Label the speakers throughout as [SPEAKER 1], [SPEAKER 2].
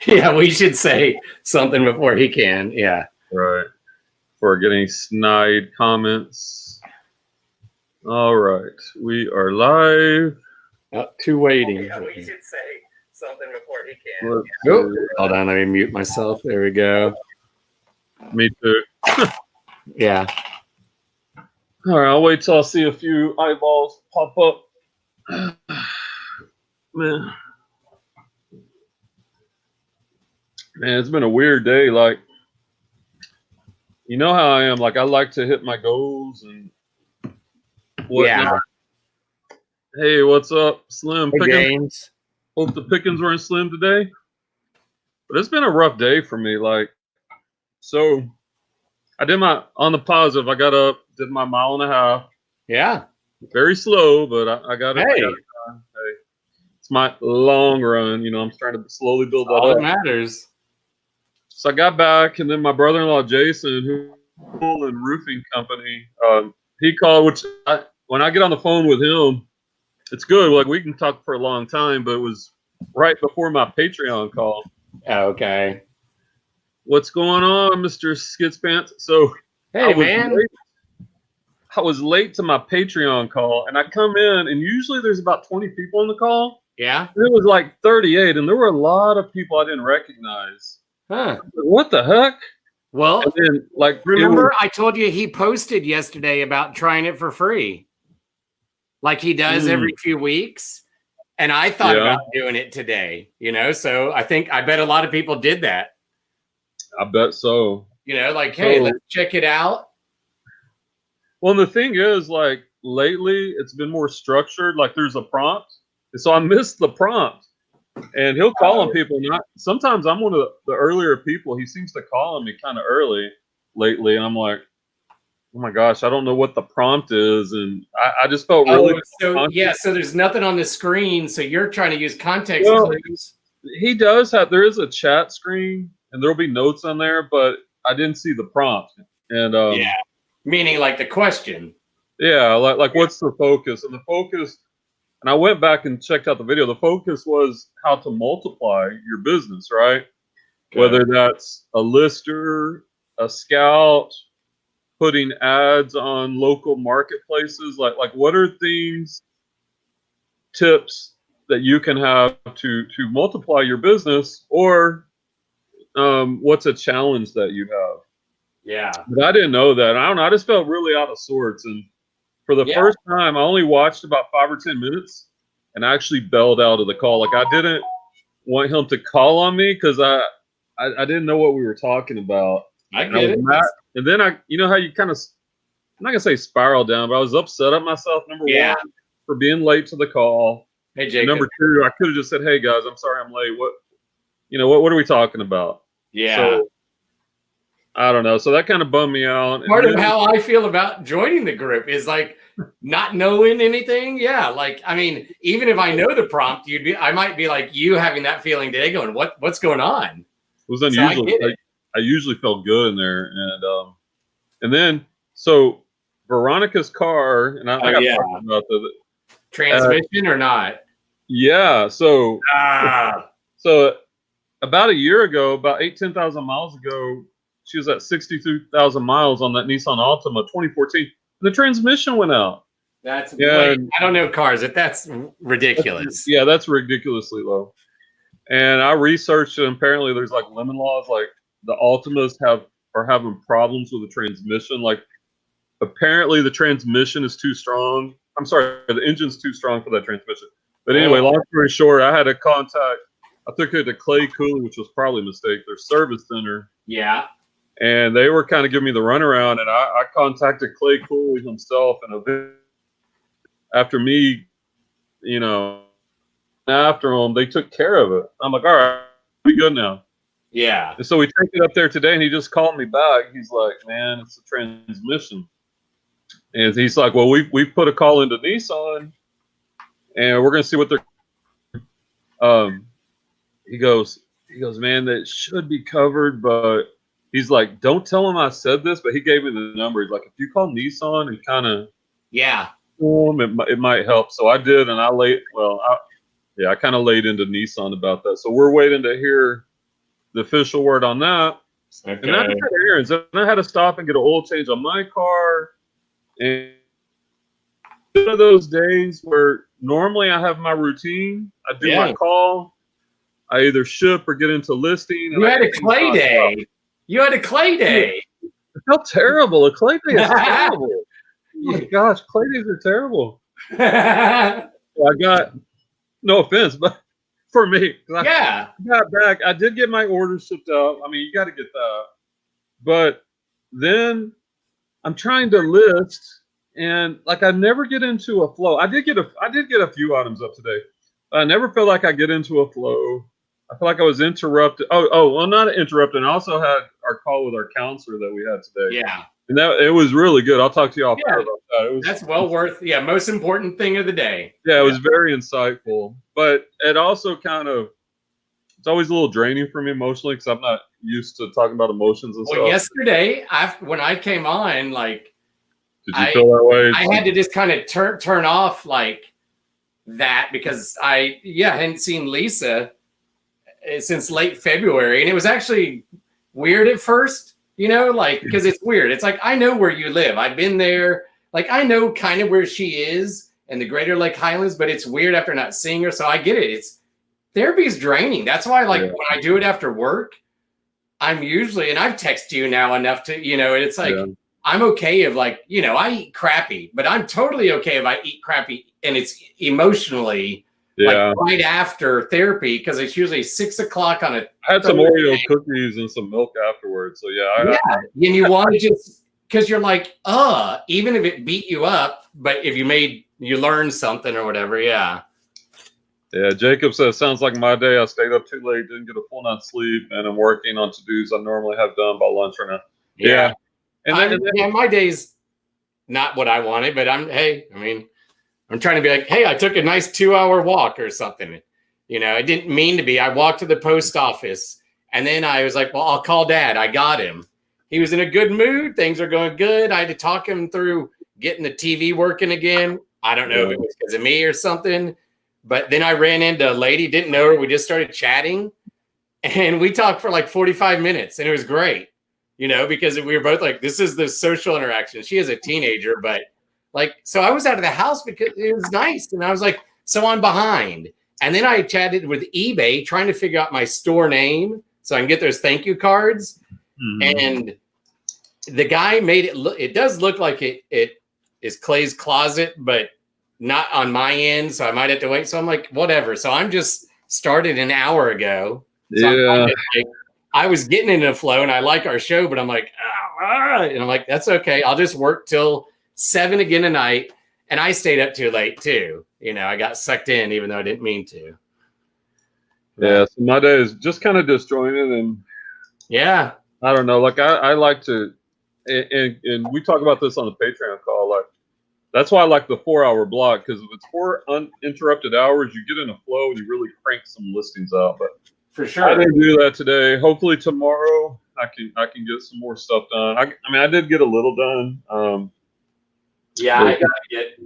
[SPEAKER 1] Yeah, we should say something before he can. Yeah.
[SPEAKER 2] Right. Before getting snide comments. All right. We are live.
[SPEAKER 1] Two waiting.
[SPEAKER 3] Yeah, we should say something before he can.
[SPEAKER 1] Oh, hold on. Let me mute myself. There we go.
[SPEAKER 2] Me too.
[SPEAKER 1] Yeah.
[SPEAKER 2] All right. I'll wait till I see a few eyeballs pop up. Man, it's been a weird day. Like, you know how I am. Like, I like to hit my goals and whatnot.
[SPEAKER 1] Yeah.
[SPEAKER 2] Hey, what's up, Slim?
[SPEAKER 1] Hey, James.
[SPEAKER 2] Hope the pickings weren't slim today. But it's been a rough day for me. Like, so I did on the positive, I got up, did my 1.5 miles.
[SPEAKER 1] Yeah.
[SPEAKER 2] Very slow, but I got it.
[SPEAKER 1] Hey.
[SPEAKER 2] I got it done. Hey, it's my long run. You know, I'm trying to slowly build that
[SPEAKER 1] All
[SPEAKER 2] up.
[SPEAKER 1] that matters.
[SPEAKER 2] So I got back, and then my brother-in-law, Jason, who in roofing company, he called, which when I get on the phone with him, it's good. Like, we can talk for a long time, but it was right before my Patreon call.
[SPEAKER 1] Okay.
[SPEAKER 2] What's going on, Mr. Skidspants? So
[SPEAKER 1] Hey, man.
[SPEAKER 2] I was late to my Patreon call, and I come in, and usually there's about 20 people on the call.
[SPEAKER 1] Yeah.
[SPEAKER 2] It was like 38, and there were a lot of people I didn't recognize.
[SPEAKER 1] Huh.
[SPEAKER 2] What the heck?
[SPEAKER 1] Well,
[SPEAKER 2] And then, like,
[SPEAKER 1] remember I told you he posted yesterday about trying it for free, like he does every few weeks. And I thought about doing it today, you know, so I bet a lot of people did that.
[SPEAKER 2] I bet so.
[SPEAKER 1] You know, like, hey, let's check it out.
[SPEAKER 2] Well, the thing is, like, lately it's been more structured. Like, there's a prompt. And so I missed the prompt. And he'll call on people. Sometimes I'm one of the earlier people. He seems to call on me kind of early lately. And I'm like, oh my gosh, I don't know what the prompt is. And I just felt really.
[SPEAKER 1] So there's nothing on the screen. So you're trying to use context clues.
[SPEAKER 2] He does there is a chat screen and there'll be notes on there, but I didn't see the prompt. And
[SPEAKER 1] meaning like the question.
[SPEAKER 2] Yeah, like what's the focus? And the focus, and I went back and checked out the video. The focus was how to multiply your business, right? Okay. Whether that's a lister, a scout, putting ads on local marketplaces, like what are tips that you can have to multiply your business, or what's a challenge that you have?
[SPEAKER 1] Yeah.
[SPEAKER 2] But I didn't know that. I don't know. I just felt really out of sorts. And for the first time, I only watched about 5 or 10 minutes and I actually bailed out of the call. Like, I didn't want him to call on me because I didn't know what we were talking about.
[SPEAKER 1] I get it.
[SPEAKER 2] And then you know how you kind of, I'm not going to say spiral down, but I was upset at myself, number one, for being late to the call.
[SPEAKER 1] Hey, Jacob.
[SPEAKER 2] Number two, I could have just said, hey, guys, I'm sorry I'm late. What are we talking about?
[SPEAKER 1] Yeah.
[SPEAKER 2] So, I don't know. So that kind of bummed me out.
[SPEAKER 1] Part of how I feel about joining the group is like not knowing anything. Yeah. Like, I mean, even if I know the prompt, I might be like you having that feeling today going, what's going on?
[SPEAKER 2] It was unusual. I usually felt good in there. And then, so Veronica's car, and I got talking about the
[SPEAKER 1] transmission or not.
[SPEAKER 2] Yeah. So about a year ago, about 10,000 miles ago, she was at 62,000 miles on that Nissan Altima 2014. The transmission went out.
[SPEAKER 1] I don't know cars. That's ridiculous.
[SPEAKER 2] That's ridiculously low. And I researched it. And apparently, there's like lemon laws. Like the Altimas are having problems with the transmission. Like apparently, the transmission is too strong. I'm sorry, the engine's too strong for that transmission. But anyway, long story short, I had a contact. I took it to Clay Cooley, which was probably a mistake. Their service center.
[SPEAKER 1] Yeah.
[SPEAKER 2] And they were kind of giving me the runaround, and I contacted Clay Cooley himself, and after me, after him, they took care of it. I'm like, all right, we good now.
[SPEAKER 1] Yeah.
[SPEAKER 2] And so we take it up there today, and he just called me back. He's like, man, it's a transmission. And he's like, well, we put a call into Nissan, and we're going to see what they're he goes, man, that should be covered, but he's like, don't tell him I said this, but he gave me the number. He's like, if you call Nissan and kind of it might help. So I did, and I kind of laid into Nissan about that. So we're waiting to hear the official word on that.
[SPEAKER 1] Okay.
[SPEAKER 2] And then I had errands. And I had to stop and get an oil change on my car. And one of those days where normally I have my routine. I do my call. I either ship or get into listing.
[SPEAKER 1] You had a clay day. You had a clay day.
[SPEAKER 2] It felt terrible. A clay day is terrible. Oh my gosh, clay days are terrible. I got, no offense, but for me, I got back. I did get my orders shipped out. I mean, you got to get that. But then I'm trying to list, and like I never get into a flow. I did get a few items up today. I never felt like I get into a flow. I feel like I was interrupted. Well, not interrupted. I also had our call with our counselor that we had today.
[SPEAKER 1] Yeah.
[SPEAKER 2] And it was really good. I'll talk to you off about that.
[SPEAKER 1] That's well worth, most important thing of the day.
[SPEAKER 2] Yeah, it was very insightful. But it also it's always a little draining for me emotionally because I'm not used to talking about emotions and stuff.
[SPEAKER 1] Yesterday, when I came on, like,
[SPEAKER 2] did you feel that way?
[SPEAKER 1] I had to just kind of turn off like that because I hadn't seen Lisa since late February. And it was actually weird at first, because it's weird. It's like, I know where you live. I've been there. Like, I know kind of where she is in the Greater Lake Highlands, but it's weird after not seeing her. So I get it. Therapy is draining. That's why, when I do it after work, I'm usually, and I've texted you now enough to, and it's like, I'm okay if I eat crappy, but I'm totally okay if I eat crappy and it's emotionally right after therapy, because it's usually 6 o'clock on a
[SPEAKER 2] I had some Oreo cookies and some milk afterwards. So
[SPEAKER 1] and you want to just, because you're like, even if it beat you up, but if you learned something or whatever. Yeah,
[SPEAKER 2] Jacob says, sounds like my day. I stayed up too late, didn't get a full night's sleep, and I'm working on to-dos I normally have done by lunch right now. Yeah. And
[SPEAKER 1] my day's not what I wanted, but I'm trying to be like, hey, I took a nice 2-hour walk or something. I didn't mean to be. I walked to the post office, and then I was like, well, I'll call Dad. I got him. He was in a good mood. Things are going good. I had to talk him through getting the TV working again. I don't know if it was because of me or something, but then I ran into a lady, didn't know her. We just started chatting, and we talked for like 45 minutes, and it was great. Because we were both like, this is the social interaction. She is a teenager, but so I was out of the house because it was nice. And I was like, so I'm behind. And then I chatted with eBay trying to figure out my store name so I can get those thank you cards. Mm-hmm. And the guy made it look, it does look like it is Clay's Closet, but not on my end. So I might have to wait. So I'm like, whatever. So I'm just started an hour ago. So I was getting into the flow and I like our show, but I'm like, and I'm like, that's okay. I'll just work till 7 again tonight. And I stayed up too late too. I got sucked in even though I didn't mean to.
[SPEAKER 2] Yeah. So my day is just kind of disjointed and I don't know. Like I like to, and we talk about this on the Patreon call. Like that's why I like the 4-hour block, because if it's 4 uninterrupted hours, you get in a flow and you really crank some listings out. But
[SPEAKER 1] for sure,
[SPEAKER 2] I didn't do that today. Hopefully tomorrow I can get some more stuff done. I did get a little done.
[SPEAKER 1] I gotta get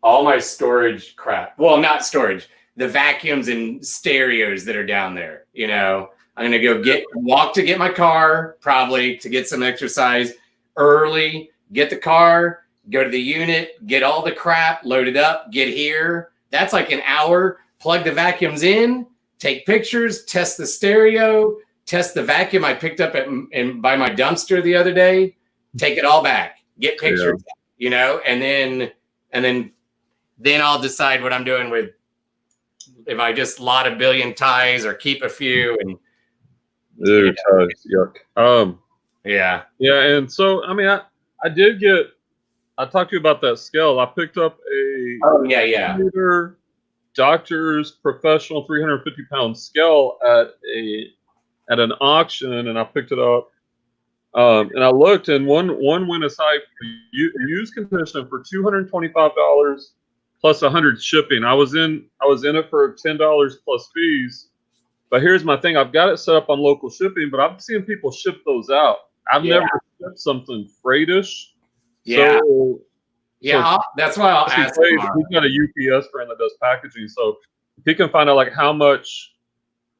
[SPEAKER 1] all my storage crap. Well, not storage, the vacuums and stereos that are down there. I'm gonna go walk to get my car, probably to get some exercise early, get the car, go to the unit, get all the crap loaded up, get here. That's like an hour, plug the vacuums in, take pictures, test the stereo, test the vacuum I picked up by my dumpster the other day, take it all back, get pictures, and then I'll decide what I'm doing with, if I just lot a billion ties or keep a few. And
[SPEAKER 2] ties, yuck.
[SPEAKER 1] Yeah.
[SPEAKER 2] And so, I talked to you about that scale. I picked up a doctor's professional 350-pound scale at an auction, and I picked it up. And I looked, and one went as high for used condition for $225 plus $100 shipping. I was in it for $10 plus fees. But here's my thing: I've got it set up on local shipping, but I've seen people ship those out. I've never shipped something freightish. So
[SPEAKER 1] that's why I'll ask him.
[SPEAKER 2] He's got a UPS friend that does packaging, so if he can find out like how much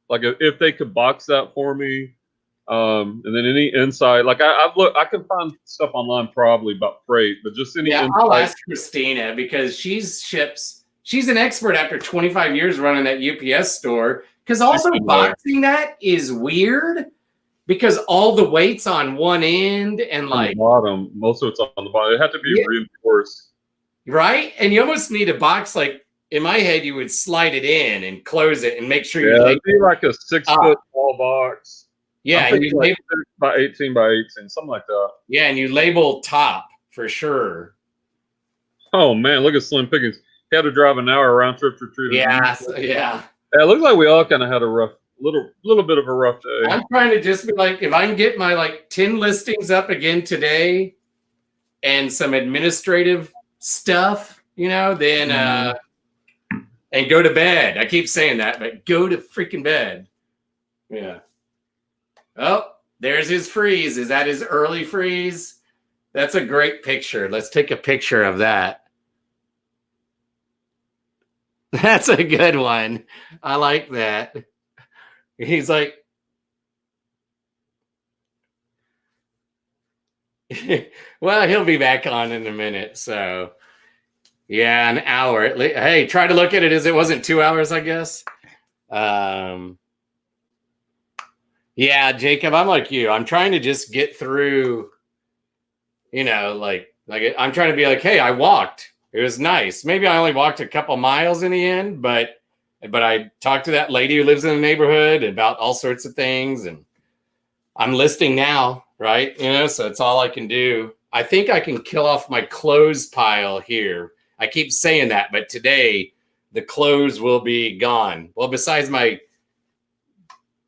[SPEAKER 2] Like if they could box that for me, and then any insight, like I can find stuff online probably about freight, but just any
[SPEAKER 1] Yeah,
[SPEAKER 2] insight.
[SPEAKER 1] I'll ask Christina because she's an expert after 25 years running that UPS store. Because also boxing that is weird because all the weight's on one end and
[SPEAKER 2] on
[SPEAKER 1] like
[SPEAKER 2] the bottom, most of it's on the bottom. It had to be reinforced,
[SPEAKER 1] right? And you almost need a box like in my head, you would slide it in and close it and make sure
[SPEAKER 2] you it'd be like a 6 foot tall box.
[SPEAKER 1] Yeah, and you
[SPEAKER 2] like 6 by 18 by 18, something like that.
[SPEAKER 1] Yeah, and you label top for sure.
[SPEAKER 2] Oh man, look at Slim Pickens. He had to drive an hour round trip to Trader
[SPEAKER 1] Joe's. Yeah.
[SPEAKER 2] It looks like we all kind of had a rough, little bit of a rough day.
[SPEAKER 1] I'm trying to just be like, if I can get my like 10 listings up again today and some administrative stuff, then and go to bed. I keep saying that, but go to freaking bed. Yeah. Oh, there's his freeze. Is that his early freeze? That's a great picture. Let's take a picture of that. That's a good one. I like that. He's like, well, he'll be back on in a minute. So, yeah, an hour. Hey, try to look at it as it wasn't 2 hours, I guess. Yeah, Jacob, I'm like you. I'm trying to just get through, like I'm trying to be like, hey, I walked. It was nice. Maybe I only walked a couple miles in the end, but I talked to that lady who lives in the neighborhood about all sorts of things, and I'm listing now, right? So it's all I can do. I think I can kill off my clothes pile here. I keep saying that, but today the clothes will be gone. Well, besides my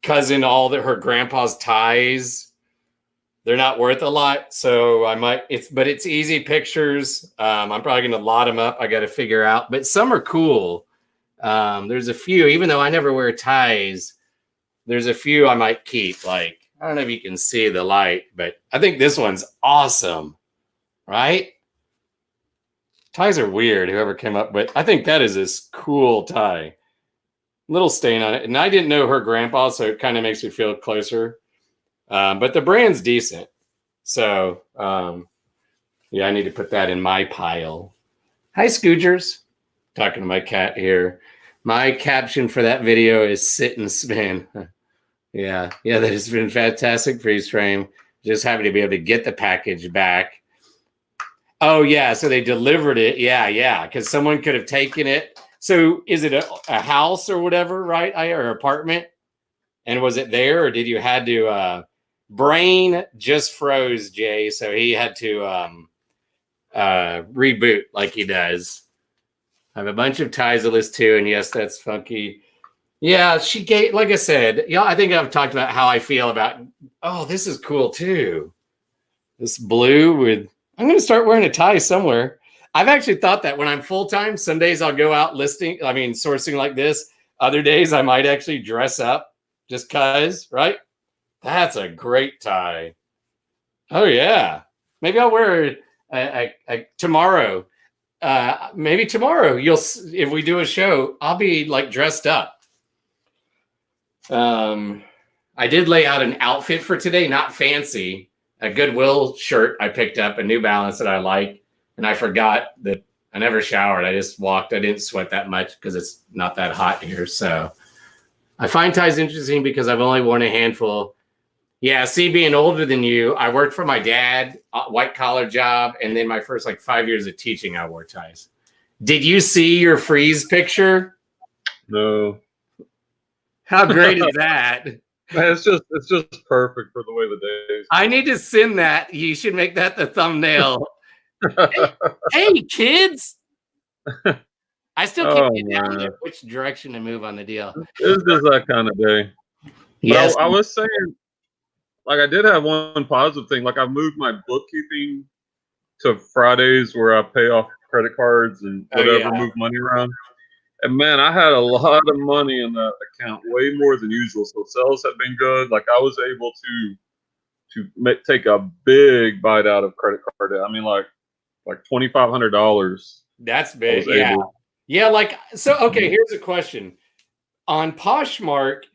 [SPEAKER 1] cousin, her grandpa's ties, they're not worth a lot. So I might, it's easy pictures. I'm probably going to lot them up. I got to figure out, but some are cool. There's a few, even though I never wear ties, there's a few I might keep. Like, I don't know if you can see the light, but I think this one's awesome, right? Ties are weird, whoever came up with. I think that is this cool tie. Little stain on it. And I didn't know her grandpa, so it kind of makes me feel closer. But the brand's decent. So, yeah, I need to put that in my pile. Hi, Scoogers. Talking to my cat here. My caption for that video is sit and spin. Yeah, that has been fantastic freeze frame. Just happy to be able to get the package back. Oh, yeah, so they delivered it. Yeah, because someone could have taken it. So is it a house or whatever, right? Or apartment? And was it there, or did you had to brain just froze, Jay, so he had to reboot like he does. I have a bunch of ties to list too, and yes, that's funky. Yeah, she gave, like I said, I think I've talked about how I feel about, oh, this is cool too. This blue with, I'm going to start wearing a tie somewhere. I've actually thought that when I'm full-time, some days I'll go out sourcing like this. Other days I might actually dress up just because, right? That's a great tie. Oh, yeah. Maybe I'll wear a tomorrow. Maybe tomorrow if we do a show, I'll be like dressed up. I did lay out an outfit for today, not fancy. A Goodwill shirt I picked up, a New Balance that I like, and I forgot that I never showered. I just walked. I didn't sweat that much because it's not that hot here. So I find ties interesting because I've only worn a handful. Yeah, see, being older than you, I worked for my dad, white collar job, and then my first 5 years of teaching, I wore ties. Did you see your freeze picture?
[SPEAKER 2] No.
[SPEAKER 1] How great is that?
[SPEAKER 2] Man, it's just perfect for the way the day is.
[SPEAKER 1] I need to send that. You should make that the thumbnail. hey, kids! I still keep it down there. Which direction to move on the deal?
[SPEAKER 2] It's just that kind of day.
[SPEAKER 1] Yes,
[SPEAKER 2] I was saying. I did have one positive thing. I've moved my bookkeeping to Fridays where I pay off credit cards and whatever, move money around. And man, I had a lot of money in that account, way more than usual. So sales have been good. I was able to take a big bite out of credit card debt. I mean, like $2,500.
[SPEAKER 1] That's big. Yeah. Yeah. So, okay, here's a question. On Poshmark,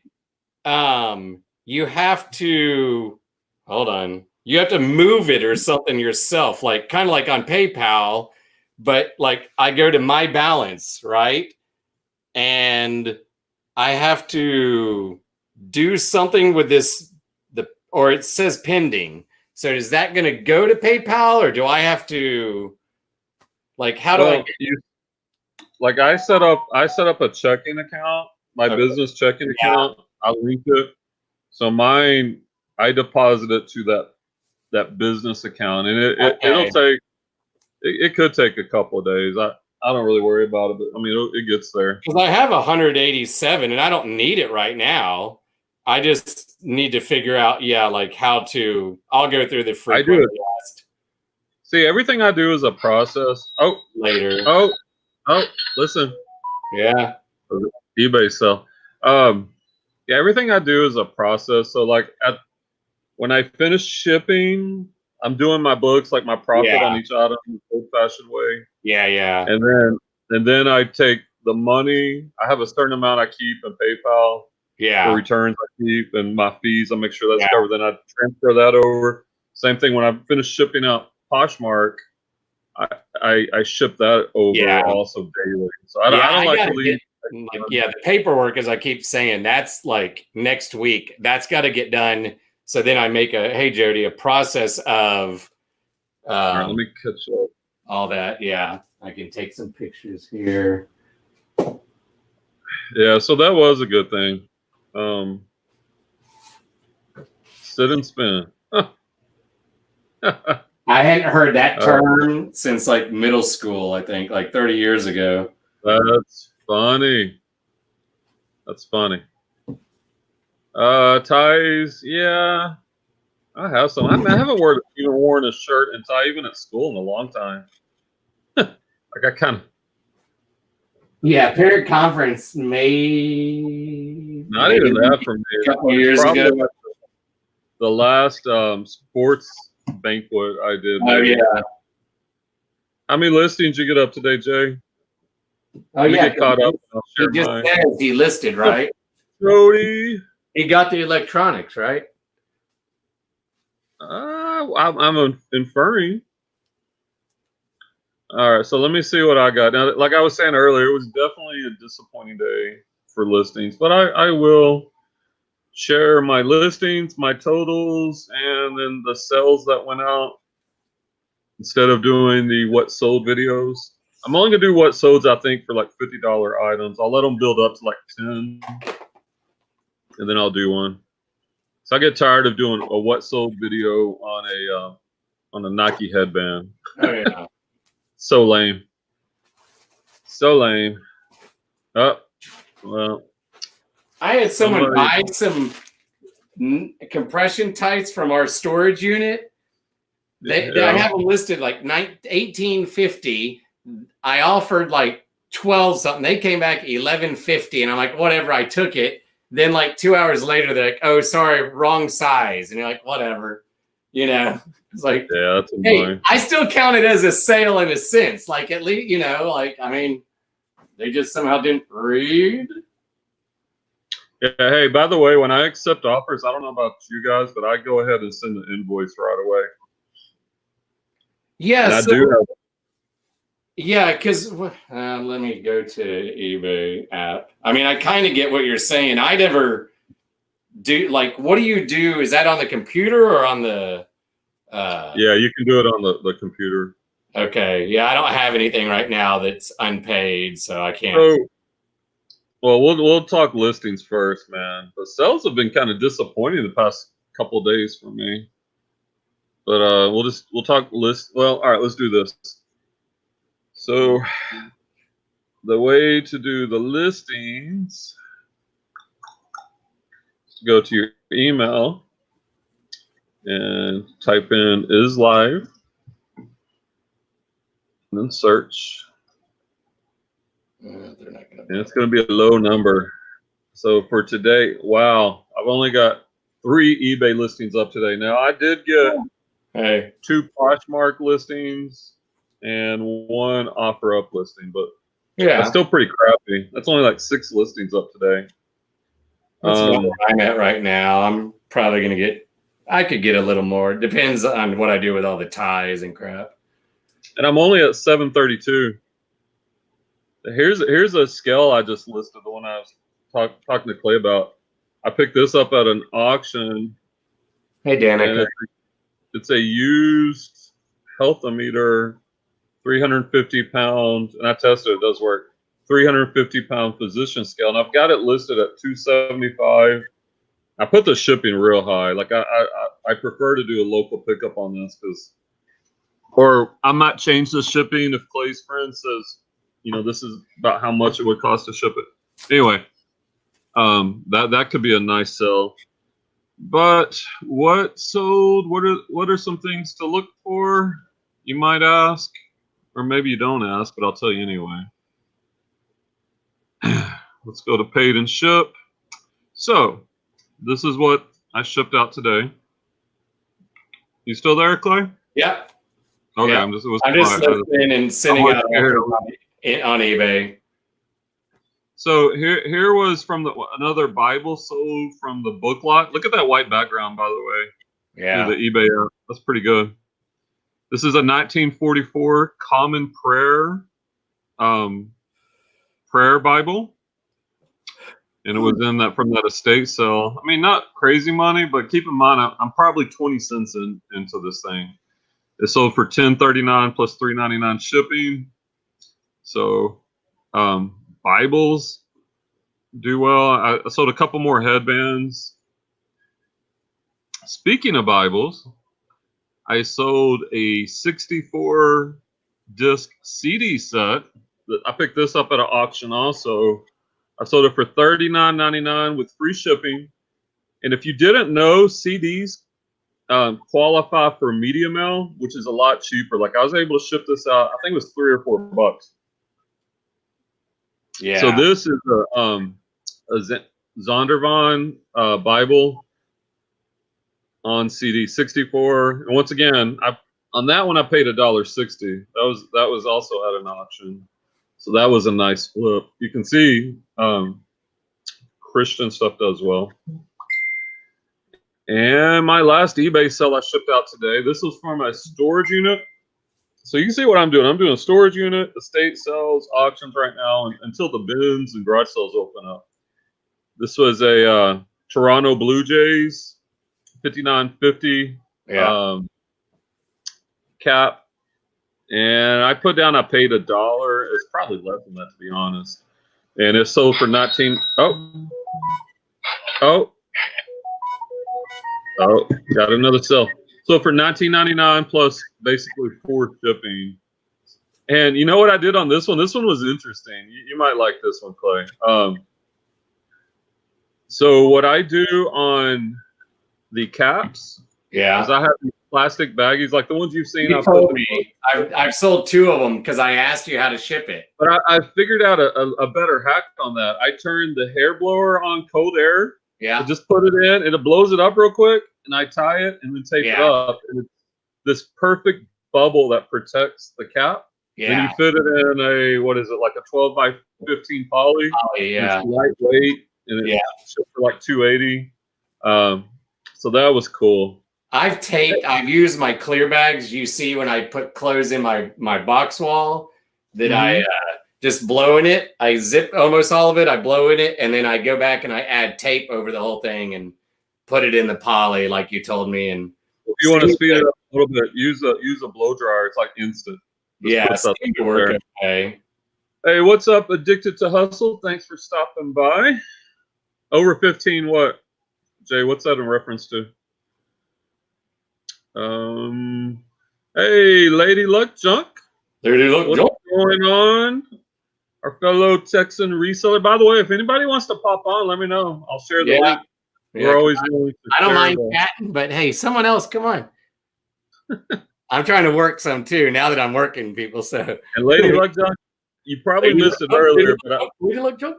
[SPEAKER 1] you have to hold on. You have to move it or something yourself, like kind of like on PayPal, but like I go to my balance, right? And I have to do something with this, or it says pending. So is that going to go to PayPal, or do I have to, like, how do I get
[SPEAKER 2] like I set up a checking account, my business checking account. I linked it. So mine, I deposit it to that business account, and it'll take, it could take a couple of days. I don't really worry about it, but I mean, it gets there.
[SPEAKER 1] Because I have 187 and I don't need it right now. I just need to figure out, like how to, I'll go through the frequent list.
[SPEAKER 2] See, everything I do is a process. Oh,
[SPEAKER 1] later.
[SPEAKER 2] Oh, listen.
[SPEAKER 1] Yeah.
[SPEAKER 2] eBay sell. Yeah, everything I do is a process. So like when I finish shipping, I'm doing my books, like my profit on each item, the old-fashioned way.
[SPEAKER 1] Yeah.
[SPEAKER 2] And then I take the money. I have a certain amount I keep in PayPal.
[SPEAKER 1] Yeah.
[SPEAKER 2] For returns I keep and my fees, I make sure that's covered. Then I transfer that over. Same thing when I finish shipping out Poshmark, I ship that over also daily. So I don't like to leave.
[SPEAKER 1] The paperwork, as I keep saying, that's like next week. That's got to get done. So then I make hey Jody, a process of
[SPEAKER 2] all right, let me catch up.
[SPEAKER 1] All that. Yeah. I can take some pictures here.
[SPEAKER 2] Yeah, so that was a good thing. Sit and spin.
[SPEAKER 1] I hadn't heard that term since like middle school, I think, like 30 years ago.
[SPEAKER 2] That's funny. That's funny. Ties, yeah. I have some. I haven't even worn a shirt and tie even at school in a long time. Like I kind of.
[SPEAKER 1] Yeah, parent conference maybe
[SPEAKER 2] Not even that for me.
[SPEAKER 1] A couple years ago.
[SPEAKER 2] Like the last sports banquet I did.
[SPEAKER 1] Oh yeah.
[SPEAKER 2] How many listings you get up today, Jay?
[SPEAKER 1] Oh yeah.
[SPEAKER 2] Get caught up.
[SPEAKER 1] He just says he listed, right?
[SPEAKER 2] Jody.
[SPEAKER 1] He got the electronics, right?
[SPEAKER 2] I'm inferring. All right, so let me see what I got. Now, like I was saying earlier, it was definitely a disappointing day for listings, but I will share my listings, my totals, and then the sales that went out instead of doing the what sold videos. I'm only gonna do what solds, I think, for like $50 items. I'll let them build up to like 10, and then I'll do one. So I get tired of doing a what sold video on a Nike headband.
[SPEAKER 1] Oh yeah.
[SPEAKER 2] So lame. So lame. Oh, well.
[SPEAKER 1] I had someone buy some compression tights from our storage unit. I have them listed like $18.50. I offered like 12 something. They came back $11.50, and I'm like, whatever. I took it. Then like 2 hours later, they're like, oh, sorry, wrong size. And you're like, whatever. It's like,
[SPEAKER 2] that's annoying.
[SPEAKER 1] Hey, I still count it as a sale in a sense. Like at least, I mean, they just somehow didn't read.
[SPEAKER 2] Yeah, hey, by the way, when I accept offers, I don't know about you guys, but I go ahead and send the invoice right away.
[SPEAKER 1] Yeah,
[SPEAKER 2] Yeah,
[SPEAKER 1] because let me go to eBay app. I mean, I kind of get what you're saying. I never do, like, what do you do? Is that on the computer or on the
[SPEAKER 2] yeah, you can do it on the computer.
[SPEAKER 1] Okay. Yeah, I don't have anything right now that's unpaid, so I can't.
[SPEAKER 2] So, well, we'll talk listings first, man. The sales have been kind of disappointing the past couple of days for me. But we'll talk list. Well, all right, let's do this. So the way to do the listings is to go to your email and type in is live and then search.
[SPEAKER 1] They're not gonna.
[SPEAKER 2] And it's going to be a low number. So for today, wow, I've only got 3 eBay listings up today. Now I did get 2 Poshmark listings and 1 Offer-Up listing, but
[SPEAKER 1] yeah,
[SPEAKER 2] that's still pretty crappy. That's only like 6 listings up today.
[SPEAKER 1] That's about where I'm at right now. I'm probably going to get, I could get a little more. It depends on what I do with all the ties and crap.
[SPEAKER 2] And I'm only at 732. Here's a scale I just listed, the one I was talking to Clay about. I picked this up at an auction.
[SPEAKER 1] Hey, Danica.
[SPEAKER 2] It's a used healthometer, 350 pound, and I tested it, does work. 350-pound position scale, and I've got it listed at 275. I put the shipping real high. Like I prefer to do a local pickup on this because, or I might change the shipping if Clay's friend says, you know, this is about how much it would cost to ship it. Anyway, that could be a nice sell. But what sold? What are some things to look for? You might ask, or maybe you don't ask, but I'll tell you anyway. Let's go to paid and ship. So this is what I shipped out today. You still there, Clay?
[SPEAKER 1] Yep.
[SPEAKER 2] Okay,
[SPEAKER 1] yep. I'm just listening and sending out on eBay.
[SPEAKER 2] So here was from another Bible sold from the book lot. Look at that white background, by the way.
[SPEAKER 1] Yeah.
[SPEAKER 2] The eBay app. That's pretty good. This is a 1944 Common Prayer prayer Bible. And it was in that from that estate sale. I mean, not crazy money, but keep in mind, I'm probably 20 cents into this thing. It sold for $10.39 plus $3.99 shipping. So Bibles do well. I sold a couple more headbands. Speaking of Bibles, I sold a 64 disc CD set. I picked this up at an auction also. I sold it for $39.99 with free shipping. And if you didn't know, CDs qualify for media mail, which is a lot cheaper. Like I was able to ship this out. I think it was $3 or $4.
[SPEAKER 1] Yeah.
[SPEAKER 2] So this is a Zondervan Bible on CD, 64. And once again, on that one I paid $1.60. That was also at an auction. So that was a nice flip. You can see Christian stuff does well. And my last eBay sell I shipped out today. This was for my storage unit. So you can see what I'm doing. I'm doing a storage unit, estate sales, auctions right now until the bins and garage sales open up. This was a Toronto Blue Jays 5950 cap. And I put down, I paid $1. It's probably less than that, to be honest. And it sold for 19. Oh, got another sell. So for $19.99 plus basically 4 shipping. And you know what I did on this one? This one was interesting. You might like this one, Clay. So what I do on the caps, is I have these plastic baggies like the ones you've seen.
[SPEAKER 1] I've sold 2 of them because I asked you how to ship it.
[SPEAKER 2] But I figured out a better hack on that. I turned the hair blower on cold air.
[SPEAKER 1] Yeah.
[SPEAKER 2] I just put it in and it blows it up real quick, and I tie it and then tape it up. And it's this perfect bubble that protects the cap.
[SPEAKER 1] Yeah.
[SPEAKER 2] Then you fit it in a, what is it, like a 12 by 15 poly.
[SPEAKER 1] Yeah.
[SPEAKER 2] It's lightweight and it shipped for like $2.80. So that was cool.
[SPEAKER 1] I've used my clear bags you see when I put clothes in my box wall that I just blow in it. I zip almost all of it. I blow in it, and then I go back and I add tape over the whole thing and put it in the poly like you told me. And
[SPEAKER 2] if you want to speed it up a little bit, use a blow dryer. It's like instant.
[SPEAKER 1] It seemed to work okay.
[SPEAKER 2] Hey, what's up, Addicted to Hustle? Thanks for stopping by. Over 15 what? Jay, what's that in reference to? Hey, Lady Luck Junk. What's going on? Our fellow Texan reseller. By the way, if anybody wants to pop on, let me know. I'll share the link. We're always willing to
[SPEAKER 1] I don't mind chatting, but hey, someone else, come on. I'm trying to work some too now that I'm working, people. So
[SPEAKER 2] and Lady Luck Junk, you probably missed it earlier, but
[SPEAKER 1] Lady Luck Junk.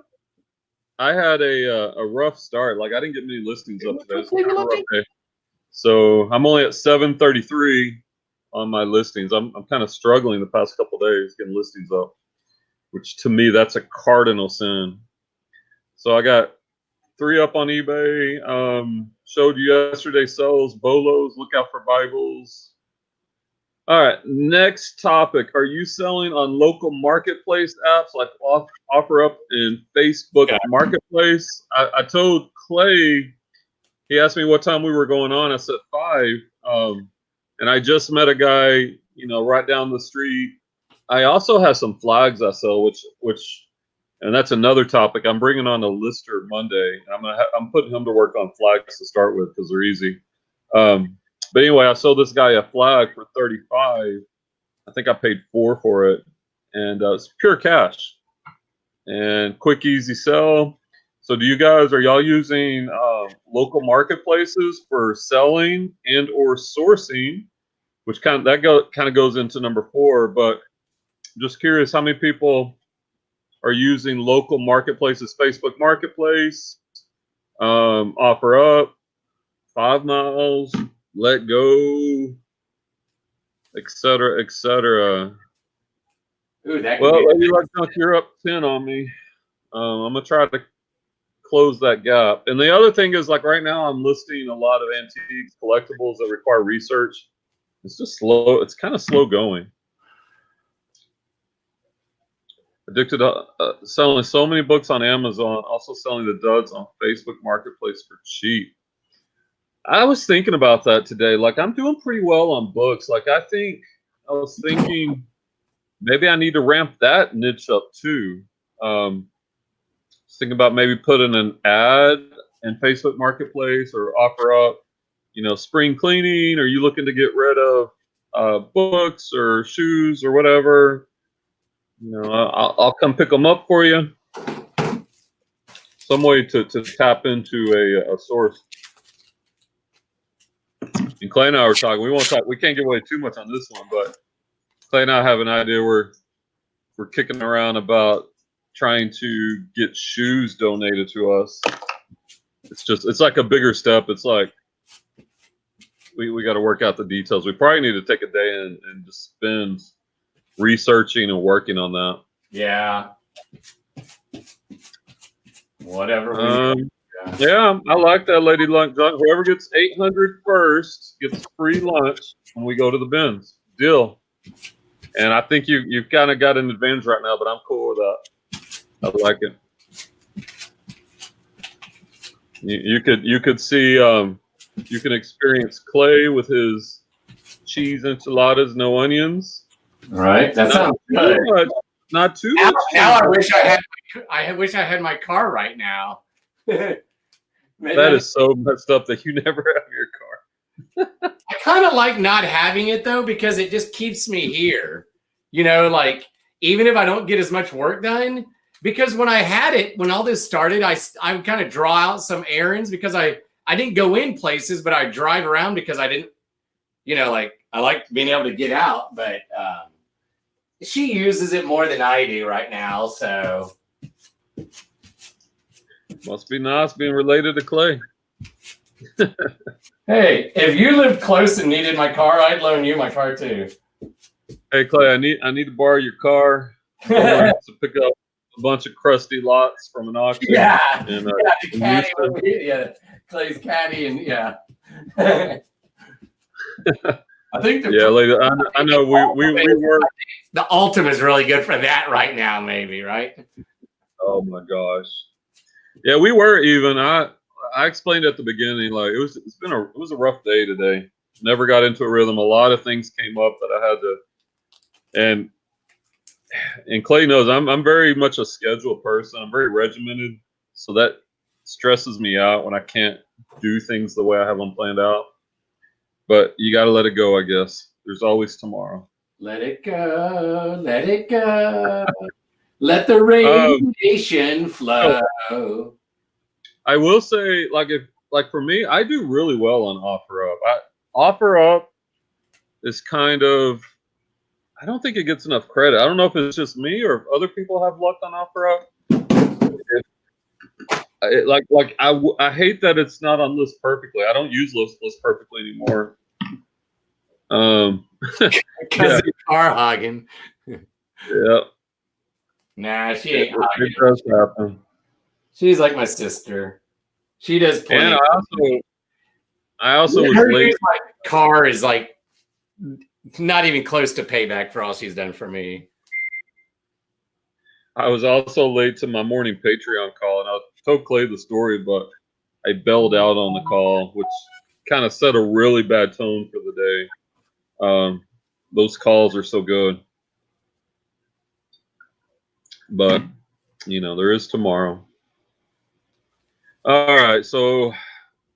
[SPEAKER 2] I had a rough start. Like I didn't get many listings up today. So I'm only at 733 on my listings. I'm kind of struggling the past couple days getting listings up, which to me that's a cardinal sin. So I got 3 up on eBay. Showed you yesterday sells Bolos. Look out for Bibles. All right, next topic. Are you selling on local marketplace apps like OfferUp and Facebook Marketplace? I told Clay, he asked me what time we were going on. I said 5. And I just met a guy, right down the street. I also have some flags I sell, and that's another topic. I'm bringing on a lister Monday. I'm putting him to work on flags to start with because they're easy. But anyway, I sold this guy a flag for $35. I think I paid $4 for it, and it's pure cash and quick, easy sell. So, are y'all using local marketplaces for selling and or sourcing? Which kind of goes into number 4. But I'm just curious, how many people are using local marketplaces? Facebook Marketplace, OfferUp, 5 Miles, Let Go, etc., etc.
[SPEAKER 1] Ooh, that.
[SPEAKER 2] Well, you're up 10 on me. I'm gonna try to close that gap. And the other thing is, like right now, I'm listing a lot of antiques, collectibles that require research. It's just slow. It's kind of slow going. Addicted to selling so many books on Amazon, also selling the duds on Facebook Marketplace for cheap. I was thinking about that today. Like, I'm doing pretty well on books. Like, I was thinking maybe I need to ramp that niche up too. Thinking about maybe putting an ad in Facebook Marketplace or OfferUp. Spring cleaning. Are you looking to get rid of books or shoes or whatever? I'll come pick them up for you. Some way to tap into a source. And Clay and I were talking. We can't give away too much on this one, but Clay and I have an idea. We're kicking around about trying to get shoes donated to us. It's like a bigger step. It's like we got to work out the details. We probably need to take a day and just spend researching and working on that.
[SPEAKER 1] Yeah. Whatever.
[SPEAKER 2] Yeah, I like that, Lady Lunch. Whoever gets 800 first gets free lunch when we go to the bins. Deal. And I think you've kind of got an advantage right now, but I'm cool with that. I like it. You could see you can experience Clay with his cheese enchiladas, no onions.
[SPEAKER 1] Right. That sounds good.
[SPEAKER 2] Not too much.
[SPEAKER 1] Now I wish I had my car right now.
[SPEAKER 2] That is so messed up that you never have your car.
[SPEAKER 1] I kind of like not having it though, because it just keeps me here. Like even if I don't get as much work done, because when I had it, when all this started, I would kind of draw out some errands because I didn't go in places, but I drive around because I didn't, I like being able to get out, but she uses it more than I do right now. So
[SPEAKER 2] must be nice being related to Clay.
[SPEAKER 1] Hey, if you lived close and needed my car, I'd loan you my car too.
[SPEAKER 2] Hey Clay, I need to borrow your car to pick up a bunch of crusty lots from an auction.
[SPEAKER 1] Yeah,
[SPEAKER 2] and,
[SPEAKER 1] the caddy, Clay's caddy, and yeah. I think
[SPEAKER 2] later. I know we were.
[SPEAKER 1] The Ultima is really good for that right now, maybe, right?
[SPEAKER 2] Oh my gosh. Yeah, we were even. I explained at the beginning, like it was a rough day today. Never got into a rhythm. A lot of things came up that I had to, and Clay knows I'm very much a scheduled person. I'm very regimented, so that stresses me out when I can't do things the way I have them planned out. But you got to let it go, I guess. There's always tomorrow.
[SPEAKER 1] Let it go. Let it go. Let the radiation flow.
[SPEAKER 2] I will say, like for me, I do really well on OfferUp. OfferUp is kind of, I don't think it gets enough credit. I don't know if it's just me or if other people have luck on OfferUp. I hate that it's not on List Perfectly. I don't use List Perfectly anymore.
[SPEAKER 1] Because it's car hogging.
[SPEAKER 2] Yeah.
[SPEAKER 1] Nah, she ain't hogging.
[SPEAKER 2] It does happen.
[SPEAKER 1] She's like my sister. She does plenty.
[SPEAKER 2] And I also was
[SPEAKER 1] Her
[SPEAKER 2] late.
[SPEAKER 1] use my car is like not even close to payback for all she's done for me.
[SPEAKER 2] I was also late to my morning Patreon call, and I told Clay the story, but I bailed out on the call, which kind of set a really bad tone for the day. Those calls are so good. But, there is tomorrow. All right, so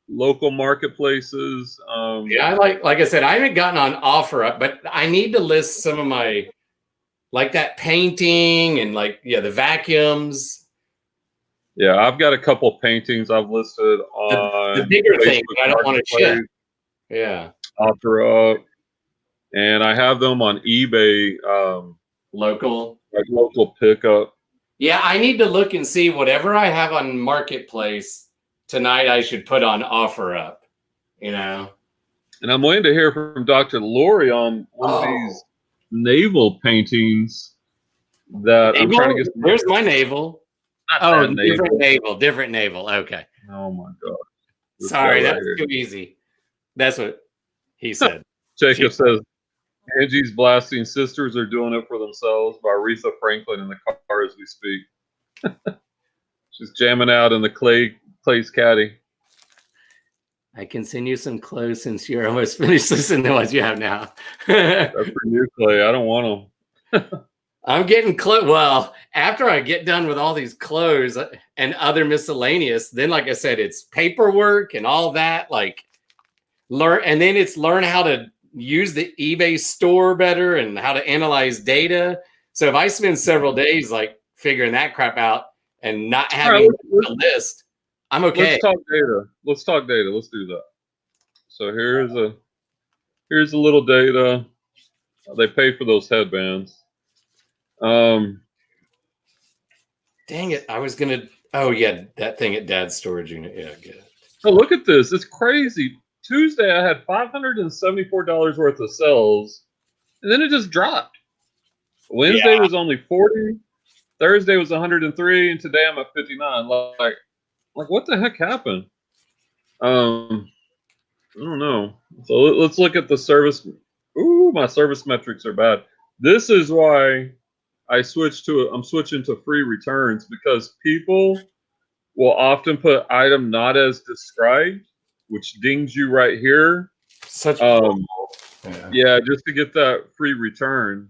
[SPEAKER 2] local marketplaces.
[SPEAKER 1] Yeah, I like I said, I haven't gotten on OfferUp, but I need to list some of my, like that painting and the vacuums.
[SPEAKER 2] Yeah, I've got a couple paintings I've listed on
[SPEAKER 1] the bigger
[SPEAKER 2] Facebook
[SPEAKER 1] thing I don't want to ship. Yeah.
[SPEAKER 2] Offerup, and I have them on eBay.
[SPEAKER 1] Local.
[SPEAKER 2] Like local pickup.
[SPEAKER 1] Yeah, I need to look and see whatever I have on Marketplace tonight. I should put on OfferUp.
[SPEAKER 2] And I'm waiting to hear from Dr. Lori on one of these naval paintings that
[SPEAKER 1] naval?
[SPEAKER 2] I'm trying to get.
[SPEAKER 1] There's my naval. Different naval. Okay.
[SPEAKER 2] Oh my God.
[SPEAKER 1] Sorry, that's too easy. That's what he said.
[SPEAKER 2] Jacob says, Angie's blasting "Sisters Are Doing It for Themselves" by Aretha Franklin in the car as we speak. She's jamming out in the Clay's caddy.
[SPEAKER 1] I can send you some clothes since you're almost finished listening to the ones you have now.
[SPEAKER 2] That's for you, Clay. I don't want them.
[SPEAKER 1] I'm getting close. Well, after I get done with all these clothes and other miscellaneous, then like I said, it's paperwork and all that. Learn how to use the eBay store better and how to analyze data. So if I spend several days figuring that crap out and not having a list, I'm okay.
[SPEAKER 2] Let's talk data. Let's do that. So here's a little data. They pay for those headbands.
[SPEAKER 1] Dang it! I was gonna. Oh yeah, that thing at Dad's storage unit. Yeah, good.
[SPEAKER 2] Oh, look at this! It's crazy. Tuesday I had $574 worth of sales, and then it just dropped. Wednesday was only 40. Thursday was 103, and today I'm at 59. Like what the heck happened? I don't know. So let's look at the service. Ooh, my service metrics are bad. This is why I'm switching to free returns, because people will often put item not as described, which dings you right here. Yeah, just to get that free return.